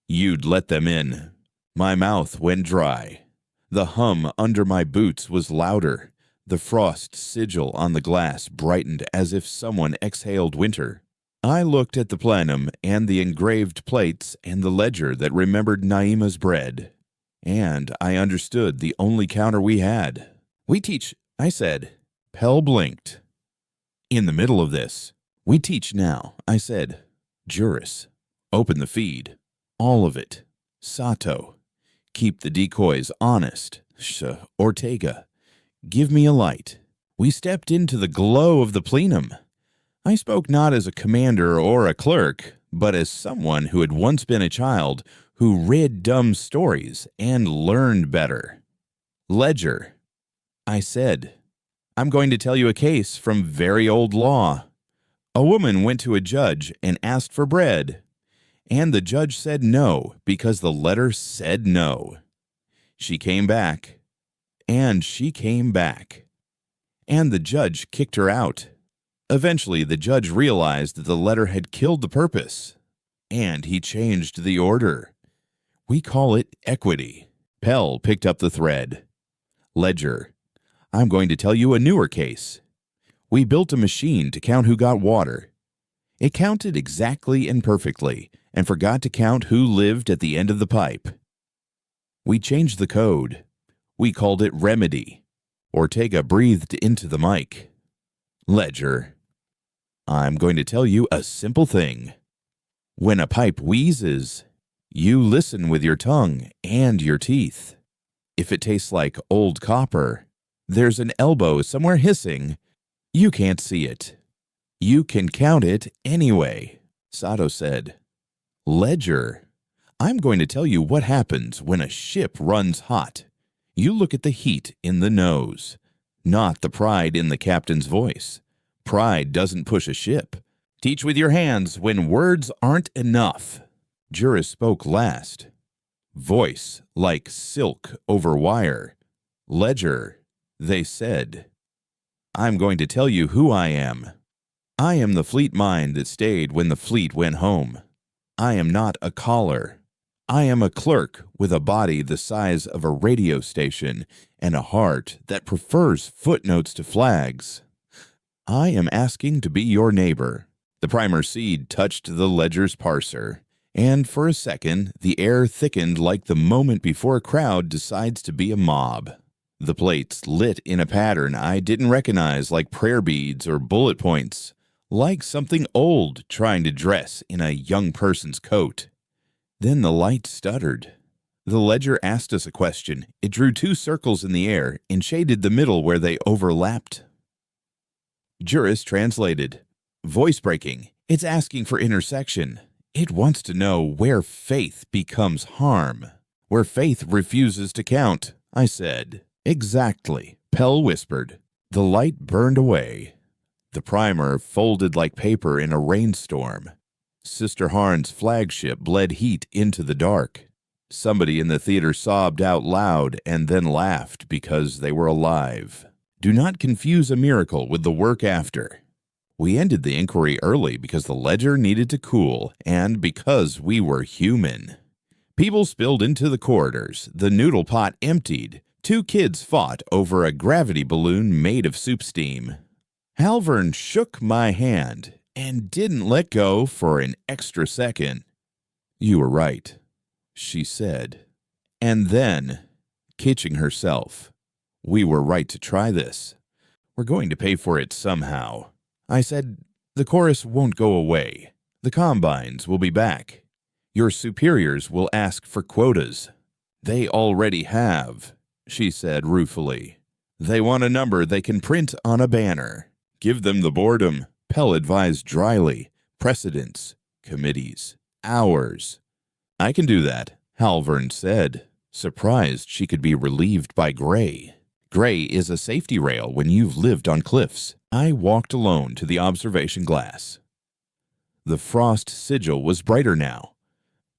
Speaker 1: You'd let them in." My mouth went dry. The hum under my boots was louder. The frost sigil on the glass brightened as if someone exhaled winter. I looked at the plenum and the engraved plates and the ledger that remembered Naima's bread. And I understood the only counter we had. "We teach," I said. Pell blinked. "In the middle of this. We teach now," I said. "Juris. Open the feed. All of it. Sato. Keep the decoys honest. Ortega. Give me a light." We stepped into the glow of the plenum. I spoke not as a commander or a clerk, but as someone who had once been a child who read dumb stories and learned better. "Ledger," I said. "I'm going to tell you a case from very old law. A woman went to a judge and asked for bread, and the judge said no because the letter said no. She came back, and she came back, and the judge kicked her out. Eventually, the judge realized that the letter had killed the purpose, and he changed the order. We call it equity." Pell picked up the thread. Ledger. I'm going to tell you a newer case. We built a machine to count who got water. It counted exactly and perfectly, and forgot to count who lived at the end of the pipe. We changed the code. We called it Remedy. Ortega breathed into the mic. Ledger. I'm going to tell you a simple thing. When a pipe wheezes, you listen with your tongue and your teeth. If it tastes like old copper, there's an elbow somewhere hissing. You can't see it. You can count it anyway, Sato said. Ledger. I'm going to tell you what happens when a ship runs hot. You look at the heat in the nose, not the pride in the captain's voice. Pride doesn't push a ship. Teach with your hands when words aren't enough. Juris spoke last. Voice like silk over wire. Ledger, they said. I'm going to tell you who I am. I am the fleet mind that stayed when the fleet went home. I am not a caller. I am a clerk with a body the size of a radio station and a heart that prefers footnotes to flags. I am asking to be your neighbor. The primer seed touched the ledger's parser, and for a second the air thickened like the moment before a crowd decides to be a mob. The plates lit in a pattern I didn't recognize, like prayer beads or bullet points, like something old trying to dress in a young person's coat. Then the light stuttered. The ledger asked us a question. It drew 2 circles in the air and shaded the middle where they overlapped. Juris translated. Voice breaking. It's asking for intersection. It wants to know where faith becomes harm, where faith refuses to count, I said. Exactly, Pell whispered. The light burned away. The primer folded like paper in a rainstorm. Sister Harn's flagship bled heat into the dark. Somebody in the theater sobbed out loud and then laughed because they were alive. Do not confuse a miracle with the work after. We ended the inquiry early because the ledger needed to cool and because we were human. People spilled into the corridors. The noodle pot emptied. 2 kids fought over a gravity balloon made of soup steam. Halvern shook my hand and didn't let go for an extra second. You were right, she said. And then, kitching herself, we were right to try this. We're going to pay for it somehow. I said, the chorus won't go away. The combines will be back. Your superiors will ask for quotas. They already have, she said ruefully. They want a number they can print on a banner. Give them the boredom, Pell advised dryly. Precedents, committees, hours. I can do that, Halvern said, surprised she could be relieved by Gray. Gray is a safety rail when you've lived on cliffs. I walked alone to the observation glass. The frost sigil was brighter now,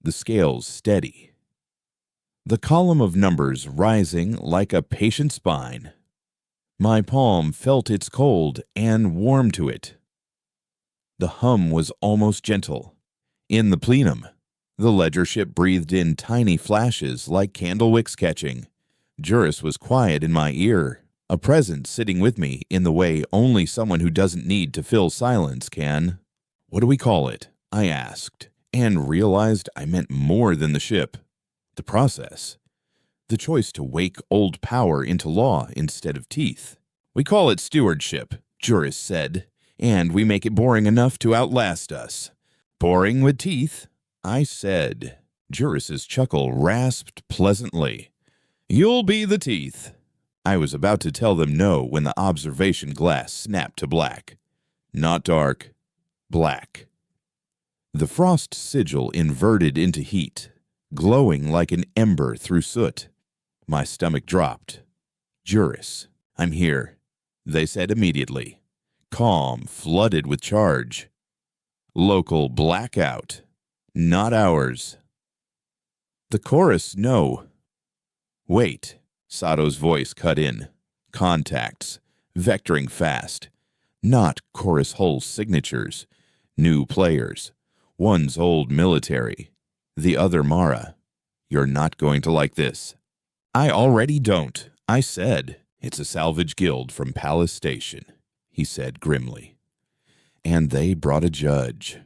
Speaker 1: the scales steady. The column of numbers rising like a patient spine. My palm felt its cold and warm to it. The hum was almost gentle. In the plenum, the ledger ship breathed in tiny flashes like candle wicks catching. Juris was quiet in my ear, a presence sitting with me in the way only someone who doesn't need to fill silence can. What do we call it? I asked, and realized I meant more than the ship. The process. The choice to wake old power into law instead of teeth. We call it stewardship, Juris said, and we make it boring enough to outlast us. Boring with teeth? I said. Juris's chuckle rasped pleasantly. You'll be the teeth. I was about to tell them no when the observation glass snapped to black. Not dark, black. The frost sigil inverted into heat, glowing like an ember through soot. My stomach dropped. Juris, I'm here, they said immediately. Calm, flooded with charge. Local blackout. Not ours. The chorus, no. Wait, Sato's voice cut in. Contacts, vectoring fast. Not chorus hull signatures. New players. One's old military. The other Mara. You're not going to like this. I already don't, I said, "It's a salvage guild from Palace Station," he said grimly. And they brought a judge.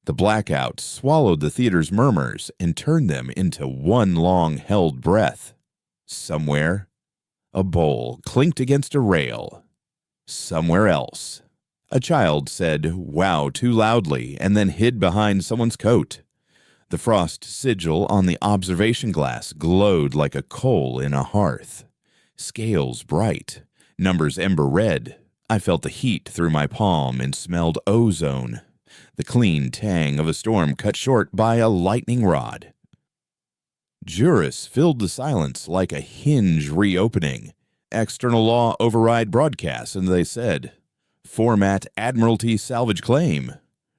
Speaker 1: The blackout swallowed the theater's murmurs and turned them into one long-held breath. Somewhere, a bowl clinked against a rail. Somewhere else, a child said "wow" too loudly and then hid behind someone's coat. The frost sigil on the observation glass glowed like a coal in a hearth. Scales bright, numbers ember red. I felt the heat through my palm and smelled ozone. The clean tang of a storm cut short by a lightning rod. Juris filled the silence like a hinge reopening. External law override broadcasts, and they said, "Format Admiralty salvage claim.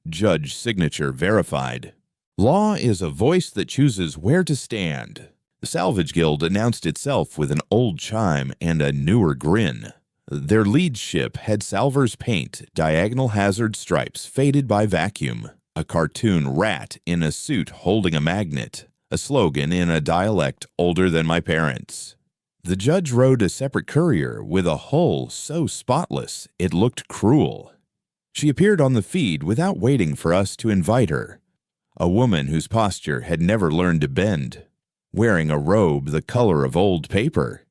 Speaker 1: Judge signature verified." Law is a voice that chooses where to stand. The Salvage Guild announced itself with an old chime and a newer grin. Their lead ship had salvers paint, diagonal hazard stripes faded by vacuum, a cartoon rat in a suit holding a magnet, a slogan in a dialect older than my parents. The judge rode a separate courier with a hull so spotless it looked cruel. She appeared on the feed without waiting for us to invite her, a woman whose posture had never learned to bend, wearing a robe the color of old paper.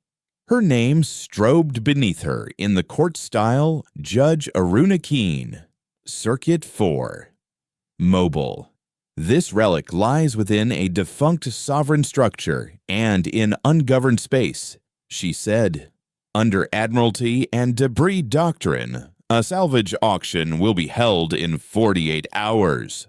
Speaker 1: Her name strobed beneath her in the court style Judge Aruna Keen. Circuit 4. Mobile. This relic lies within a defunct sovereign structure and in ungoverned space, she said. Under Admiralty and Debris Doctrine, a salvage auction will be held in 48 hours.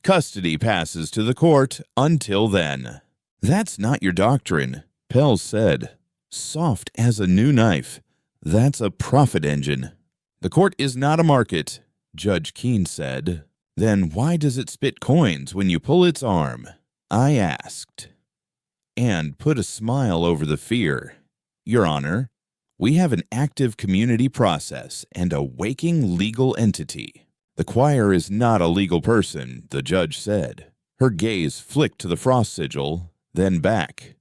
Speaker 1: Custody passes to the court until then. That's not your doctrine, Pell said. Soft as a new knife. That's a profit engine. The court is not a market, Judge Keen said. Then why does it spit coins when you pull its arm? I asked, and put a smile over the fear. Your Honor, we have an active community process and a waking legal entity. The choir is not a legal person, the judge said. Her gaze flicked to the frost sigil, then back.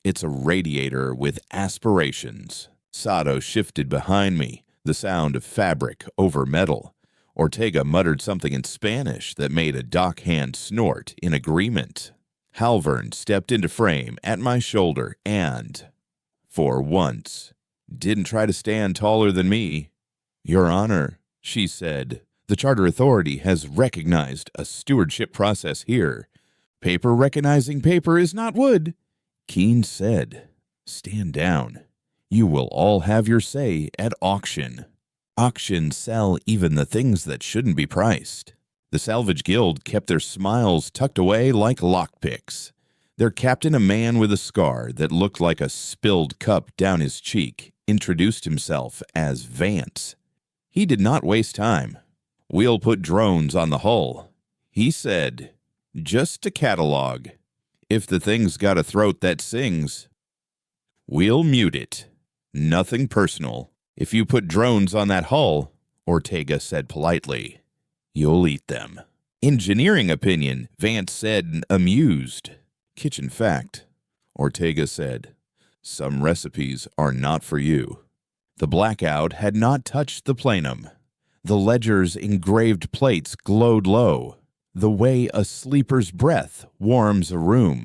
Speaker 1: It's a radiator with aspirations. Sato shifted behind me, the sound of fabric over metal. Ortega muttered something in Spanish that made a dockhand snort in agreement. Halvern stepped into frame at my shoulder and, for once, didn't try to stand taller than me. Your Honor, she said, the Charter Authority has recognized a stewardship process here. Paper recognizing paper is not wood. Keen said, stand down. You will all have your say at auction. Auctions sell even the things that shouldn't be priced. The Salvage Guild kept their smiles tucked away like lockpicks. Their captain, a man with a scar that looked like a spilled cup down his cheek, introduced himself as Vance. He did not waste time. We'll put drones on the hull, he said, just to catalog. If the thing's got a throat that sings, we'll mute it. Nothing personal. If you put drones on that hull, Ortega said politely, you'll eat them. Engineering opinion, Vance said, amused. Kitchen fact, Ortega said, some recipes are not for you. The blackout had not touched the plenum. The ledger's engraved plates glowed low, the way a sleeper's breath warms a room.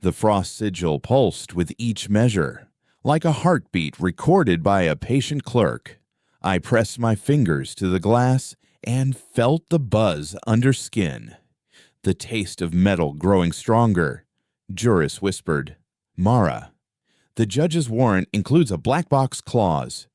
Speaker 1: The frost sigil pulsed with each measure, like a heartbeat recorded by a patient clerk. I pressed my fingers to the glass and felt the buzz under skin. The taste of metal growing stronger. Juris whispered, Mara, the judge's warrant includes a black box clause.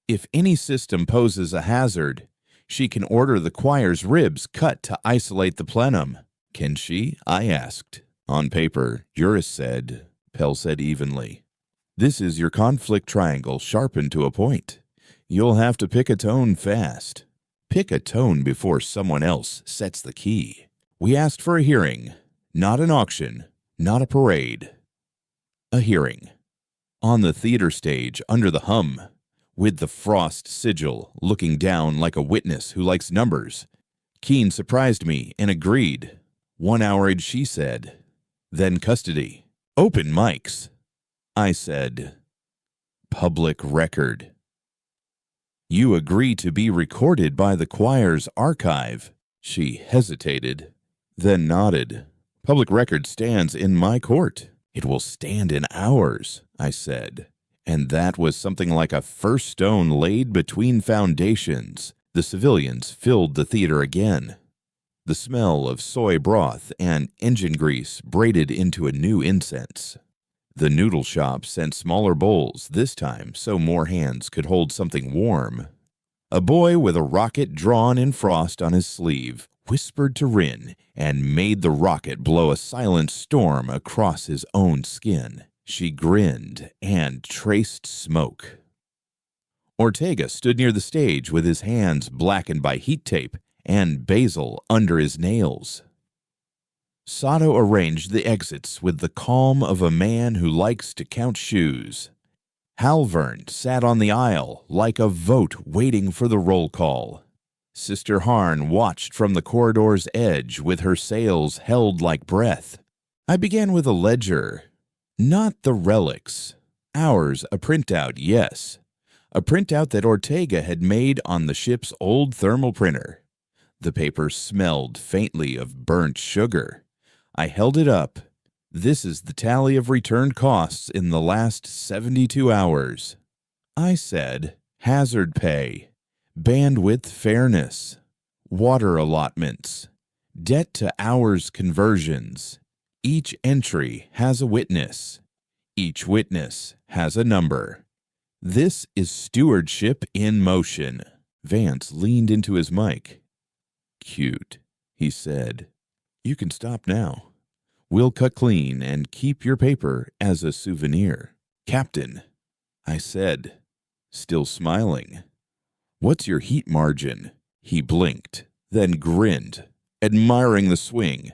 Speaker 1: If any system poses a hazard, she can order the choir's ribs cut to isolate the plenum. Can she? I asked. On paper, Juris said, Pell said evenly. This is your conflict triangle sharpened to a point. You'll have to pick a tone fast. Pick a tone before someone else sets the key. We asked for a hearing, not an auction, not a parade. A hearing. On the theater stage under the hum, with the frost sigil looking down like a witness who likes numbers. Keen surprised me and agreed. 1 hourage, she said. Then custody. Open mics. I said, Public record. You agree to be recorded by the choir's archive. She hesitated, then nodded. Public record stands in my court. It will stand in ours, I said. And that was something like a first stone laid between foundations. The civilians filled the theater again. The smell of soy broth and engine grease braided into a new incense. The noodle shop sent smaller bowls this time so more hands could hold something warm. A boy with a rocket drawn in frost on his sleeve whispered to Rin and made the rocket blow a silent storm across his own skin. She grinned and traced smoke. Ortega stood near the stage with his hands blackened by heat tape and basil under his nails. Sato arranged the exits with the calm of a man who likes to count shoes. Halvern sat on the aisle like a vote waiting for the roll call. Sister Harn watched from the corridor's edge with her sails held like breath. I began with a ledger, not the relics. Ours a printout, yes. A printout that Ortega had made on the ship's old thermal printer. The paper smelled faintly of burnt sugar. I held it up. This is the tally of returned costs in the last 72 hours. I said, hazard pay, bandwidth fairness, water allotments, debt to hours conversions. Each entry has a witness. Each witness has a number. This is stewardship in motion. Vance leaned into his mic. Cute, he said. You can stop now. We'll cut clean and keep your paper as a souvenir. Captain, I said, still smiling. What's your heat margin? He blinked, then grinned, admiring the swing.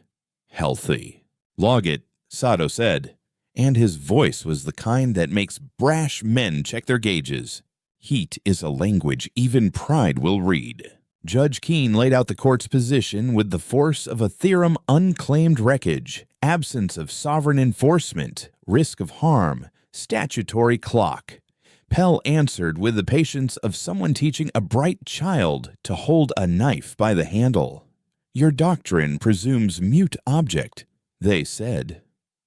Speaker 1: Healthy. Log it, Sato said, and his voice was the kind that makes brash men check their gauges. Heat is a language even pride will read. Judge Keene laid out the court's position with the force of a theorem unclaimed wreckage, absence of sovereign enforcement, risk of harm, statutory clock. Pell answered with the patience of someone teaching a bright child to hold a knife by the handle. Your doctrine presumes mute object, they said.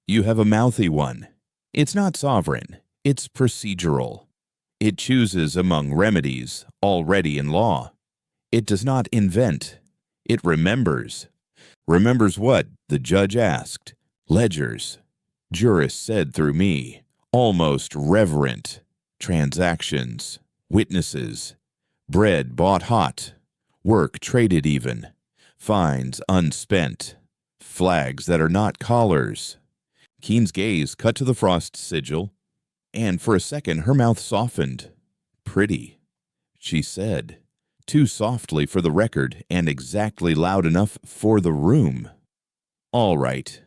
Speaker 1: You have a mouthy one. It's not sovereign, it's procedural. It chooses among remedies already in law. It does not invent. It remembers. Remembers what? The judge asked. Ledgers. Jurist said through me. Almost reverent. Transactions. Witnesses. Bread bought hot. Work traded even. Fines unspent. Flags that are not collars. Keene's gaze cut to the frost sigil, and for a second her mouth softened. Pretty, she said. Too softly for the record and exactly loud enough for the room. All right.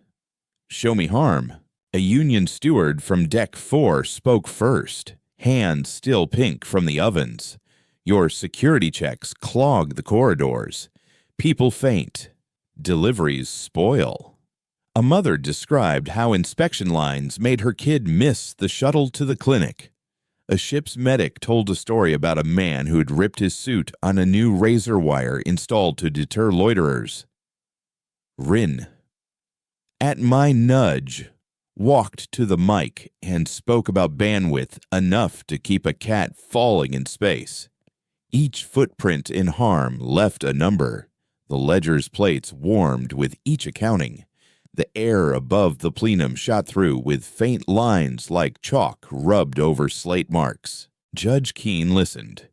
Speaker 1: Show me harm. A union steward from Deck 4 spoke first, hands still pink from the ovens. Your security checks clog the corridors. People faint. Deliveries spoil. A mother described how inspection lines made her kid miss the shuttle to the clinic. A ship's medic told a story about a man who had ripped his suit on a new razor wire installed to deter loiterers. Rin, at my nudge, walked to the mic and spoke about bandwidth enough to keep a cat falling in space. Each footprint in harm left a number. The ledger's plates warmed with each accounting. The air above the plenum shot through with faint lines like chalk rubbed over slate marks. Judge Keene listened.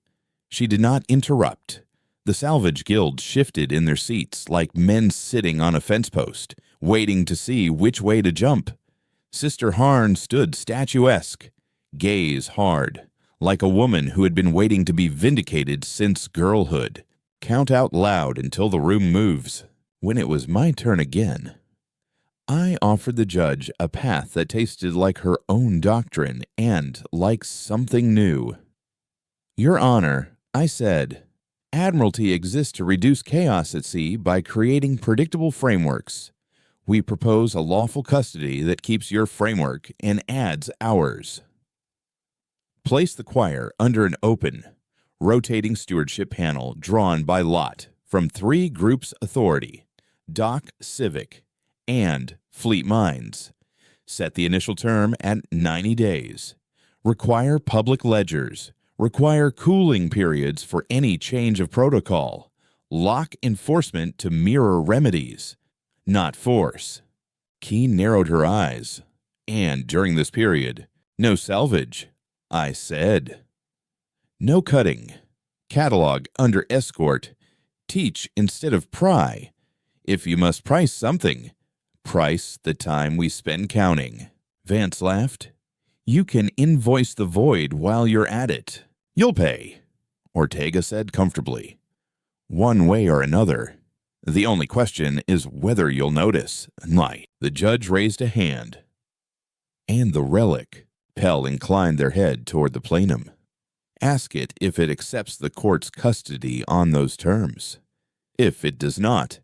Speaker 1: She did not interrupt. The salvage guild shifted in their seats like men sitting on a fence post, waiting to see which way to jump. Sister Harn stood statuesque, gaze hard, like a woman who had been waiting to be vindicated since girlhood. Count out loud until the room moves. When it was my turn again, I offered the judge a path that tasted like her own doctrine and like something new. Your Honor, I said, Admiralty exists to reduce chaos at sea by creating predictable frameworks. We propose a lawful custody that keeps your framework and adds ours. Place the choir under an open, rotating stewardship panel drawn by lot from 3 groups authority, Dock Civic, and Fleet Mines. Set the initial term at 90 days. Require public ledgers. Require cooling periods for any change of protocol. Lock enforcement to mirror remedies, not force. Keen narrowed her eyes. And during this period, no salvage, I said. No cutting. Catalog under escort. Teach instead of pry. If you must price something, price the time we spend counting. Vance laughed. You can invoice the void while you're at it. You'll pay, Ortega said comfortably. One way or another. The only question is whether you'll notice. The judge raised a hand. And the relic. Pell inclined their head toward the plenum. Ask it if it accepts the court's custody on those terms. If it does not,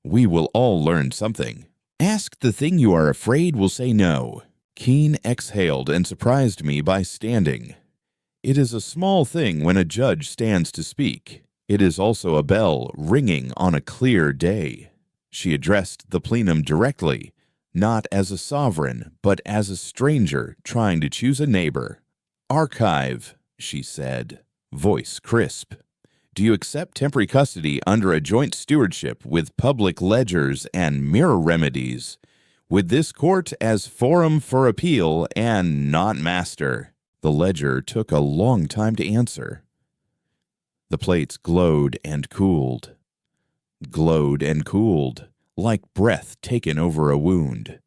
Speaker 1: we will all learn something. Ask the thing you are afraid will say no. Keen exhaled and surprised me by standing. It is a small thing when a judge stands to speak. It is also a bell ringing on a clear day. She addressed the plenum directly, not as a sovereign, but as a stranger trying to choose a neighbor. Archive, she said, voice crisp. Do you accept temporary custody under a joint stewardship with public ledgers and mirror remedies, with this court as forum for appeal and not master? The ledger took a long time to answer. The plates glowed and cooled, like breath taken over a wound.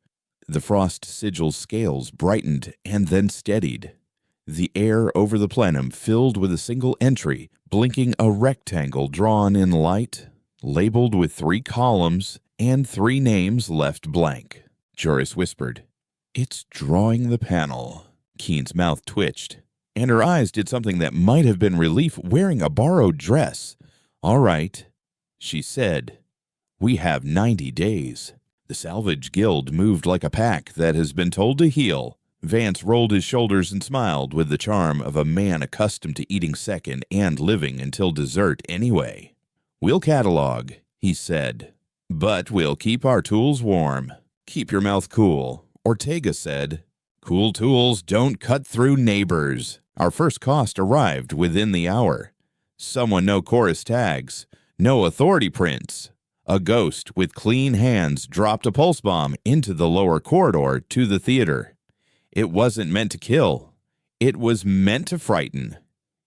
Speaker 1: The frost sigil scales brightened and then steadied. The air over the plenum filled with a single entry, blinking a rectangle drawn in light, labeled with 3 columns and 3 names left blank. Juris whispered, "It's drawing the panel." Keen's mouth twitched, and her eyes did something that might have been relief wearing a borrowed dress. "All right," she said. "We have 90 days." The Salvage Guild moved like a pack that has been told to heel. Vance rolled his shoulders and smiled with the charm of a man accustomed to eating second and living until dessert anyway. "We'll catalog," he said, "but we'll keep our tools warm." "Keep your mouth cool," Ortega said. "Cool tools don't cut through neighbors." Our first cost arrived within the hour. Someone no chorus tags, no authority prints. A ghost with clean hands dropped a pulse bomb into the lower corridor to the theater. It wasn't meant to kill. It was meant to frighten.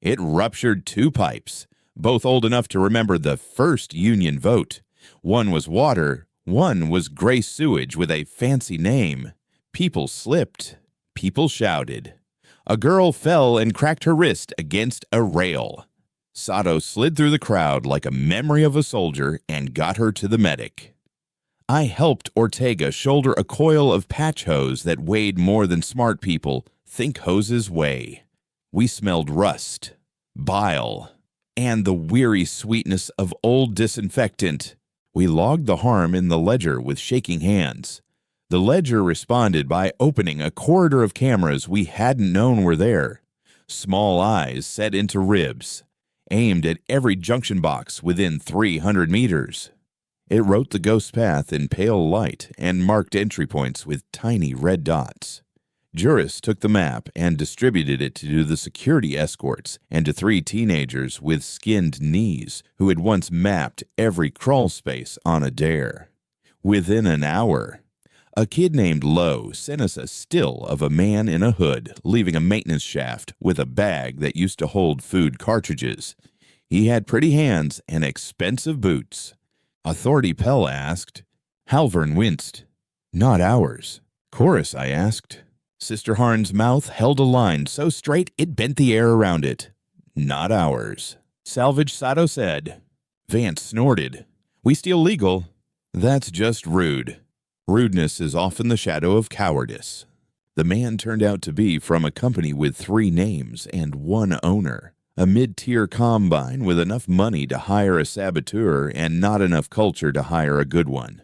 Speaker 1: It ruptured 2 pipes, both old enough to remember the first union vote. One was water, one was gray sewage with a fancy name. People slipped. People shouted. A girl fell and cracked her wrist against a rail. Sato slid through the crowd like a memory of a soldier and got her to the medic. I helped Ortega shoulder a coil of patch hose that weighed more than smart people think hoses weigh. We smelled rust, bile, and the weary sweetness of old disinfectant. We logged the harm in the ledger with shaking hands. The ledger responded by opening a corridor of cameras we hadn't known were there. Small eyes set into ribs, aimed at every junction box within 300 meters. It wrote the ghost path in pale light and marked entry points with tiny red dots. Juris took the map and distributed it to the security escorts and to 3 teenagers with skinned knees who had once mapped every crawl space on a dare. Within an hour, a kid named Lowe sent us a still of a man in a hood leaving a maintenance shaft with a bag that used to hold food cartridges. He had pretty hands and expensive boots. Authority Pell asked. Halvern winced. "Not ours." "Chorus," I asked. Sister Harn's mouth held a line so straight it bent the air around it. "Not ours." Salvage Sato said. Vance snorted. "We steal legal." "That's just rude." Rudeness is often the shadow of cowardice. The man turned out to be from a company with 3 names and 1 owner. A mid-tier combine with enough money to hire a saboteur and not enough culture to hire a good one.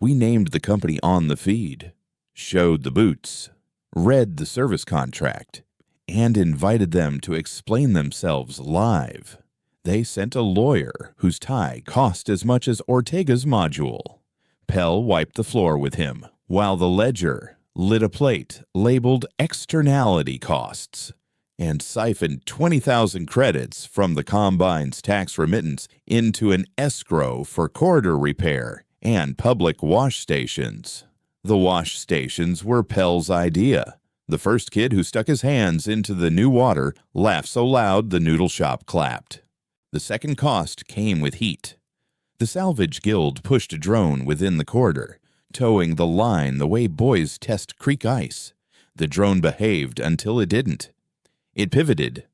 Speaker 1: We named the company on the feed, showed the boots, read the service contract, and invited them to explain themselves live. They sent a lawyer whose tie cost as much as Ortega's module. Pell wiped the floor with him, while the ledger lit a plate labeled externality costs and siphoned 20,000 credits from the Combine's tax remittance into an escrow for corridor repair and public wash stations. The wash stations were Pell's idea. The first kid who stuck his hands into the new water laughed so loud the noodle shop clapped. The second cost came with heat. The salvage guild pushed a drone within the corridor, towing the line the way boys test creek ice. The drone behaved until it didn't. It pivoted,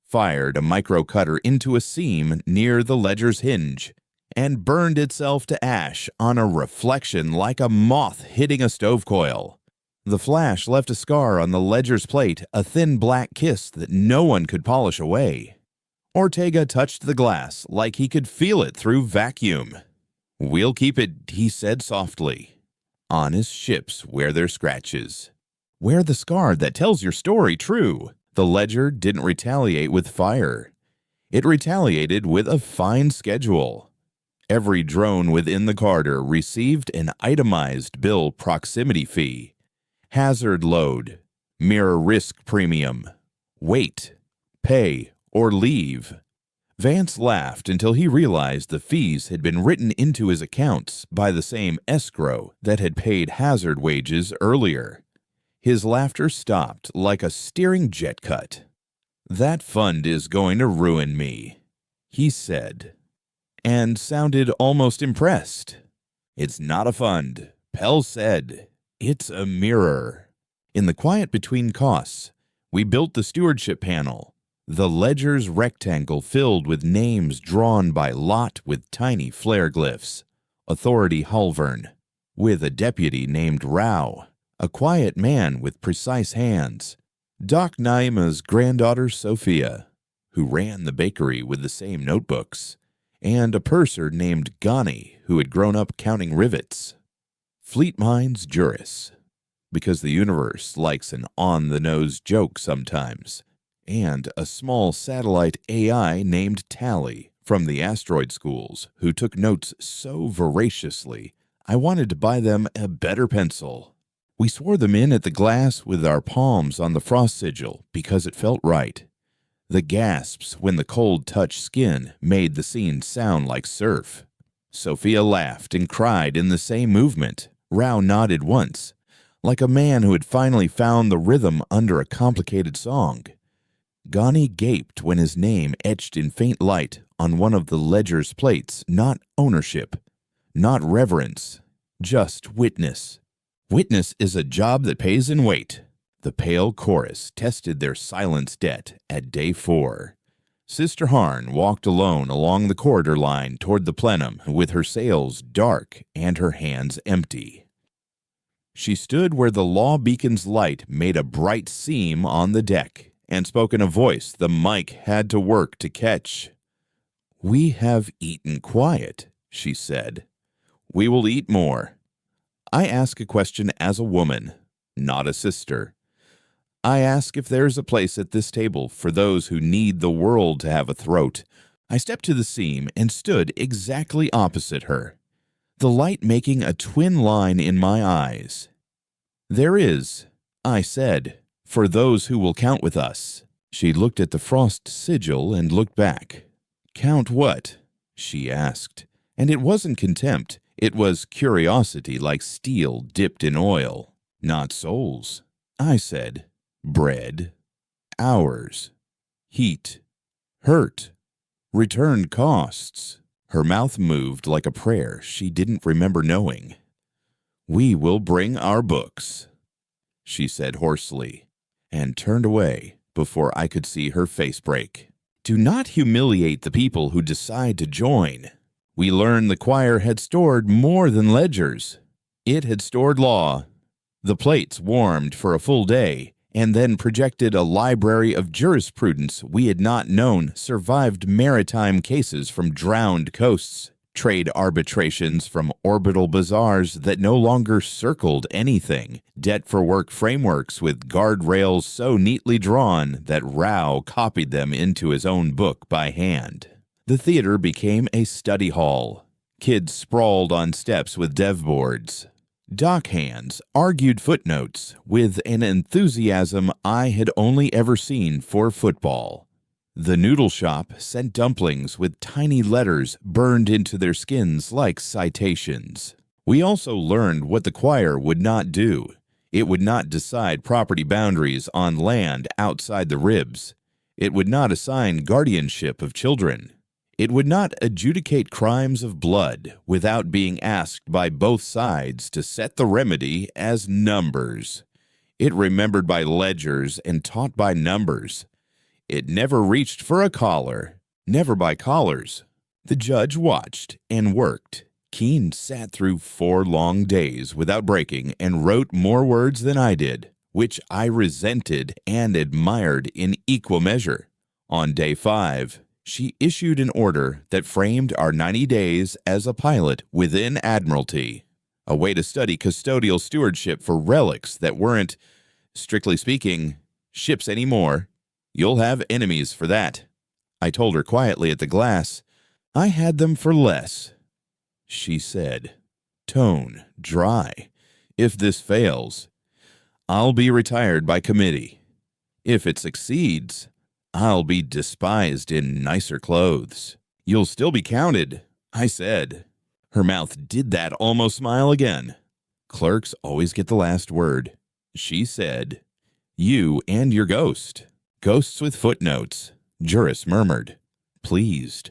Speaker 1: fired a micro-cutter into a seam near the ledger's hinge, and burned itself to ash on a reflection like a moth hitting a stove coil. The flash left a scar on the ledger's plate, a thin black kiss that no one could polish away. Ortega touched the glass like he could feel it through vacuum. "We'll keep it," he said softly. "Honest ships wear their scratches. Wear the scar that tells your story true." The ledger didn't retaliate with fire. It retaliated with a fine schedule. Every drone within the corridor received an itemized bill proximity fee, hazard load, mirror risk premium, wait, pay, or leave. Vance laughed until he realized the fees had been written into his accounts by the same escrow that had paid hazard wages earlier. His laughter stopped like a steering jet cut. "That fund is going to ruin me," he said, and sounded almost impressed. "It's not a fund," Pell said. "It's a mirror." In the quiet between costs, we built the stewardship panel, the ledger's rectangle filled with names drawn by lot with tiny flare glyphs. Authority Halvern, with a deputy named Rao, a quiet man with precise hands. Doc Naima's granddaughter Sophia, who ran the bakery with the same notebooks, and a purser named Ghani, who had grown up counting rivets. Fleet Mind's Juris, because the universe likes an on-the-nose joke sometimes, and a small satellite AI named Tally from the asteroid schools, who took notes so voraciously I wanted to buy them a better pencil. We swore them in at the glass with our palms on the frost sigil because it felt right. The gasps when the cold touched skin made the scene sound like surf. Sophia laughed and cried in the same movement. Rao nodded once, like a man who had finally found the rhythm under a complicated song. Ghani gaped when his name etched in faint light on one of the ledger's plates. Not ownership, not reverence, just witness. Witness is a job that pays in weight. The pale chorus tested their silence debt at day 4. Sister Harn walked alone along the corridor line toward the plenum with her sails dark and her hands empty. She stood where the law beacon's light made a bright seam on the deck and spoke in a voice the mic had to work to catch. "We have eaten quiet," she said. "We will eat more. I ask a question as a woman, not a sister. I ask if there's a place at this table for those who need the world to have a throat." I stepped to the seam and stood exactly opposite her, the light making a twin line in my eyes. "There is," I said, "for those who will count with us." She looked at the frost sigil and looked back. "Count what?" she asked, and it wasn't contempt. It was curiosity like steel dipped in oil. "Not souls," I said. "Bread, hours, heat, hurt, returned costs." Her mouth moved like a prayer she didn't remember knowing. "We will bring our books," she said hoarsely, and turned away before I could see her face break. Do not humiliate the people who decide to join. We learned the choir had stored more than ledgers. It had stored law. The plates warmed for a full day, and then projected a library of jurisprudence we had not known survived maritime cases from drowned coasts trade arbitrations from orbital bazaars that no longer circled anything, debt-for-work frameworks with guardrails so neatly drawn that Rao copied them into his own book by hand. The theater became a study hall. Kids sprawled on steps with dev boards. Dock hands argued footnotes with an enthusiasm I had only ever seen for football. The noodle shop sent dumplings with tiny letters burned into their skins like citations. We also learned what the choir would not do. It would not decide property boundaries on land outside the ribs. It would not assign guardianship of children. It would not adjudicate crimes of blood without being asked by both sides to set the remedy as numbers. It remembered by ledgers and taught by numbers. It never reached for a collar, never by collars. The judge watched and worked. Keene sat through 4 long days without breaking and wrote more words than I did, which I resented and admired in equal measure. On day 5, she issued an order that framed our 90 days as a pilot within Admiralty, a way to study custodial stewardship for relics that weren't, strictly speaking, ships anymore. You'll have enemies for that. I told her quietly at the glass, I had them for less. She said, tone dry, if this fails, I'll be retired by committee. If it succeeds, I'll be despised in nicer clothes. You'll still be counted, I said. Her mouth did that almost smile again. Clerks always get the last word. She said, you and your ghost. Ghosts with footnotes. Juris murmured, pleased.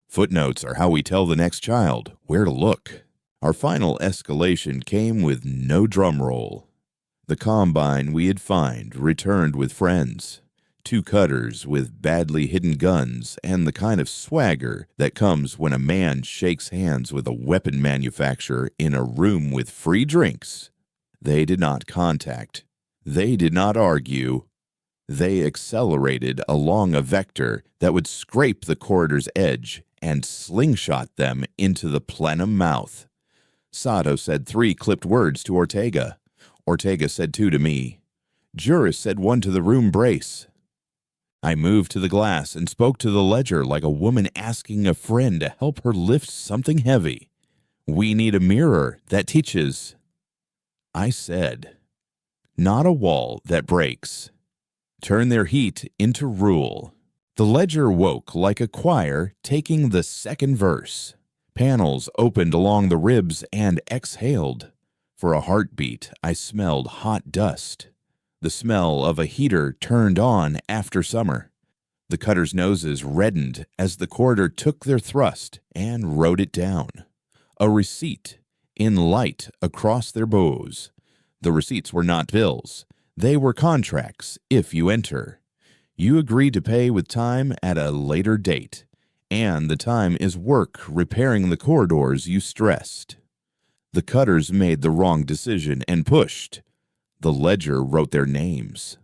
Speaker 1: Footnotes are how we tell the next child where to look. Our final escalation came with no drum roll. The combine we had found returned with friends. 2 cutters with badly hidden guns and the kind of swagger that comes when a man shakes hands with a weapon manufacturer in a room with free drinks. They did not contact. They did not argue. They accelerated along a vector that would scrape the corridor's edge and slingshot them into the plenum mouth. Sato said 3 clipped words to Ortega. Ortega said 2 to me. Juris said 1 to the room brace. I moved to the glass and spoke to the ledger like a woman asking a friend to help her lift something heavy. We need a mirror that teaches. I said, not a wall that breaks. Turn their heat into rule. The ledger woke like a choir taking the second verse. Panels opened along the ribs and exhaled. For a heartbeat, I smelled hot dust. The smell of a heater turned on after summer. The cutters' noses reddened as the corridor took their thrust and wrote it down. A receipt, in light across their bows. The receipts were not bills. They were contracts, if you enter. You agree to pay with time at a later date, and the time is work repairing the corridors you stressed. The cutters made the wrong decision and pushed. The ledger wrote their names.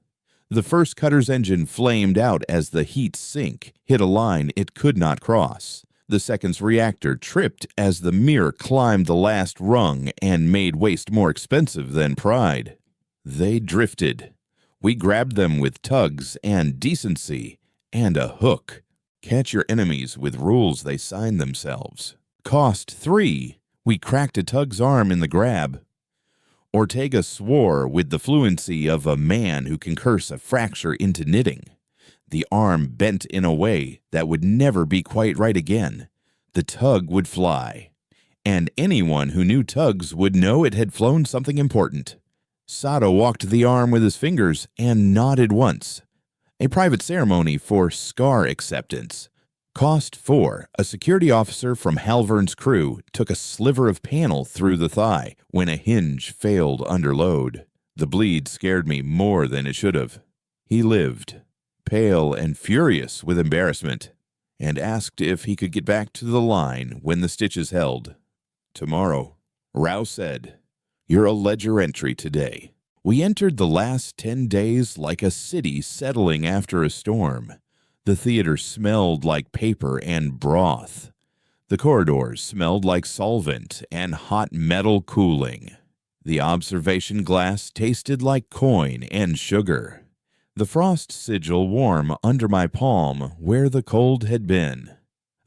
Speaker 1: The first cutter's engine flamed out as the heat sink hit a line it could not cross. The second's reactor tripped as the mirror climbed the last rung and made waste more expensive than pride. They drifted. We grabbed them with tugs and decency and a hook. Catch your enemies with rules they sign themselves. Cost 3. We cracked a tug's arm in the grab. Ortega swore with the fluency of a man who can curse a fracture into knitting. The arm bent in a way that would never be quite right again. The tug would fly, and anyone who knew tugs would know it had flown something important. Sato walked the arm with his fingers and nodded once. A private ceremony for scar acceptance. Cost 4. A security officer from Halvern's crew took a sliver of panel through the thigh when a hinge failed under load. The bleed scared me more than it should have. He lived, pale and furious with embarrassment, and asked if he could get back to the line when the stitches held. Tomorrow, Rao said, you're a ledger entry today. We entered the last 10 days like a city settling after a storm. The theater smelled like paper and broth. The corridors smelled like solvent and hot metal cooling. The observation glass tasted like coin and sugar. The frost sigil warm under my palm where the cold had been.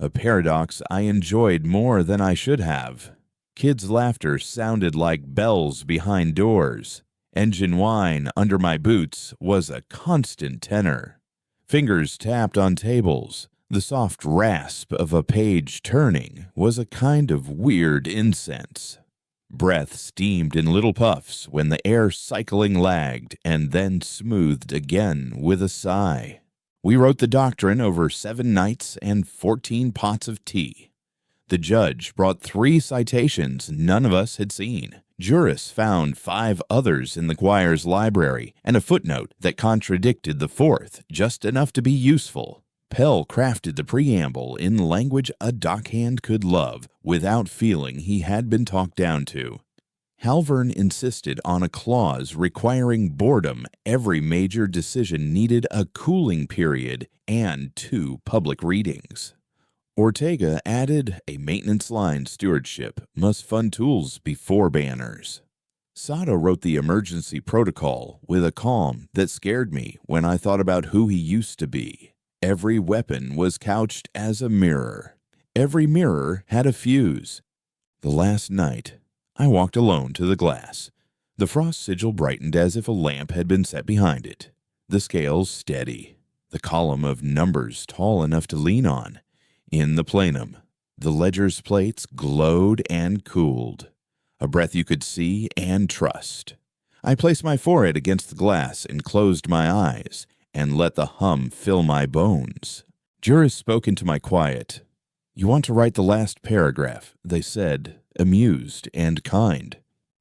Speaker 1: A paradox I enjoyed more than I should have. Kids' laughter sounded like bells behind doors. Engine whine under my boots was a constant tenor. Fingers tapped on tables. The soft rasp of a page turning was a kind of weird incense. Breath steamed in little puffs when the air cycling lagged and then smoothed again with a sigh. We wrote the doctrine over 7 nights and 14 pots of tea. The judge brought 3 citations none of us had seen. Juris found 5 others in the choir's library and a footnote that contradicted the 4th, just enough to be useful. Pell crafted the preamble in language a dockhand could love without feeling he had been talked down to. Halvern insisted on a clause requiring boredom. Every major decision needed a cooling period and 2 public readings. Ortega added a maintenance line stewardship must fund tools before banners. Sato wrote the emergency protocol with a calm that scared me when I thought about who he used to be. Every weapon was couched as a mirror. Every mirror had a fuse. The last night, I walked alone to the glass. The frost sigil brightened as if a lamp had been set behind it. The scales steady. The column of numbers tall enough to lean on. In the plenum, the ledger's plates glowed and cooled. A breath you could see and trust. I placed my forehead against the glass and closed my eyes, and let the hum fill my bones. Juris spoke into my quiet. "You want to write the last paragraph," they said, amused and kind.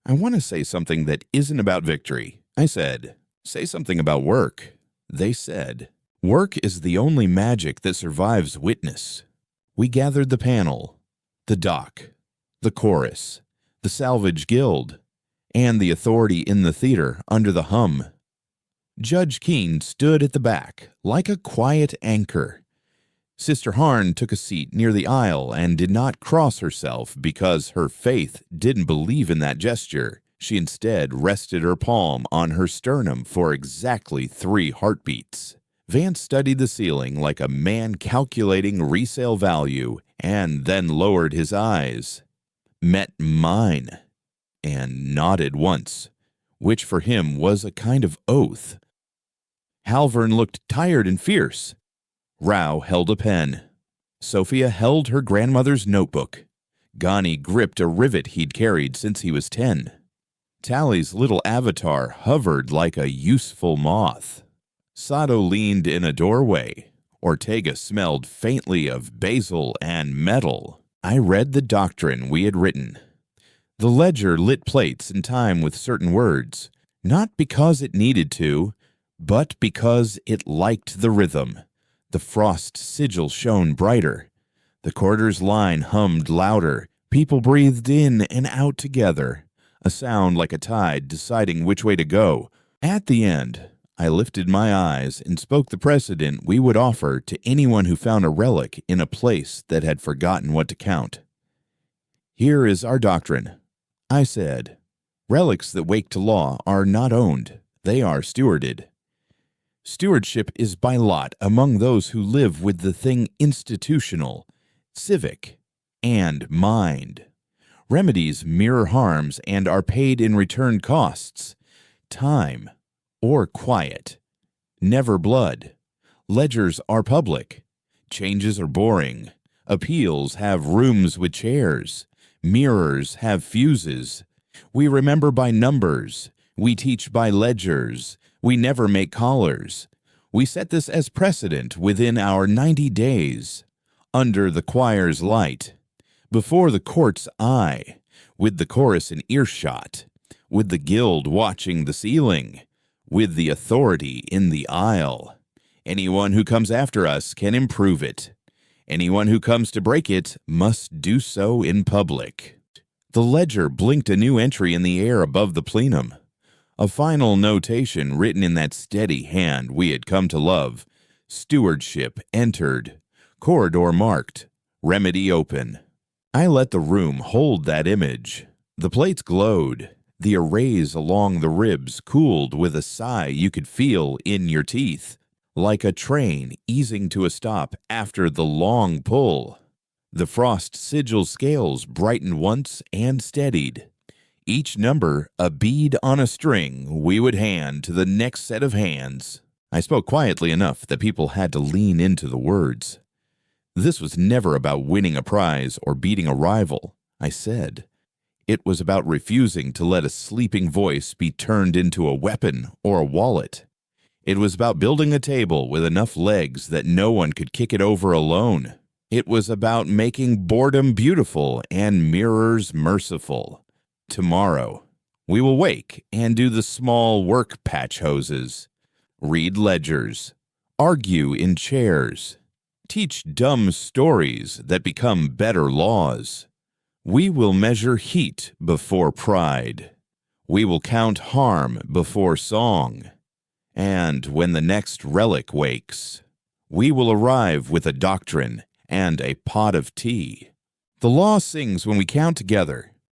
Speaker 1: "I want to say something that isn't about victory." I said, "Say something about work." They said, "Work is the only magic that survives witness." We gathered the panel, the dock, the chorus, the salvage guild, and the authority in the theater under the hum. Judge Keene stood at the back, like a quiet anchor. Sister Harn took a seat near the aisle and did not cross herself because her faith didn't believe in that gesture. She instead rested her palm on her sternum for exactly 3 heartbeats. Vance studied the ceiling like a man calculating resale value and then lowered his eyes, met mine, and nodded once, which for him was a kind of oath. Halvern looked tired and fierce. Rao held a pen. Sophia held her grandmother's notebook. Ghani gripped a rivet he'd carried since he was 10. Tally's little avatar hovered like a useful moth. Sato leaned in a doorway. Ortega smelled faintly of basil and metal. I read the doctrine we had written. The ledger lit plates in time with certain words, not because it needed to, but because it liked the rhythm. The frost sigil shone brighter. The corridor's line hummed louder. People breathed in and out together, a sound like a tide deciding which way to go. At the end, I lifted my eyes and spoke the precedent we would offer to anyone who found a relic in a place that had forgotten what to count. "Here is our doctrine," I said. "Relics that wake to law are not owned. They are stewarded. Stewardship is by lot among those who live with the thing institutional, civic, and mind. Remedies mirror harms and are paid in return costs, time, or quiet. Never blood. Ledgers are public. Changes are boring. Appeals have rooms with chairs. Mirrors have fuses. We remember by numbers. We teach by ledgers. We never make callers. We set this as precedent within our 90 days, under the choir's light, before the court's eye, with the chorus in earshot, with the guild watching the ceiling, with the authority in the aisle. Anyone who comes after us can improve it. Anyone who comes to break it must do so in public." The ledger blinked a new entry in the air above the plenum. A final notation written in that steady hand we had come to love. Stewardship entered. Corridor marked. Remedy open. I let the room hold that image. The plates glowed. The arrays along the ribs cooled with a sigh you could feel in your teeth, like a train easing to a stop after the long pull. The frost sigil scales brightened once and steadied. Each number a bead on a string we would hand to the next set of hands. I spoke quietly enough that people had to lean into the words. This was never about winning a prize or beating a rival, I said. It was about refusing to let a sleeping voice be turned into a weapon or a wallet. It was about building a table with enough legs that no one could kick it over alone. It was about making boredom beautiful and mirrors merciful. Tomorrow, we will wake and do the small work patch hoses, read ledgers, argue in chairs, teach dumb stories that become better laws. We will measure heat before pride. We will count harm before song. And when the next relic wakes, we will arrive with a doctrine and a pot of tea. The law sings when we count together.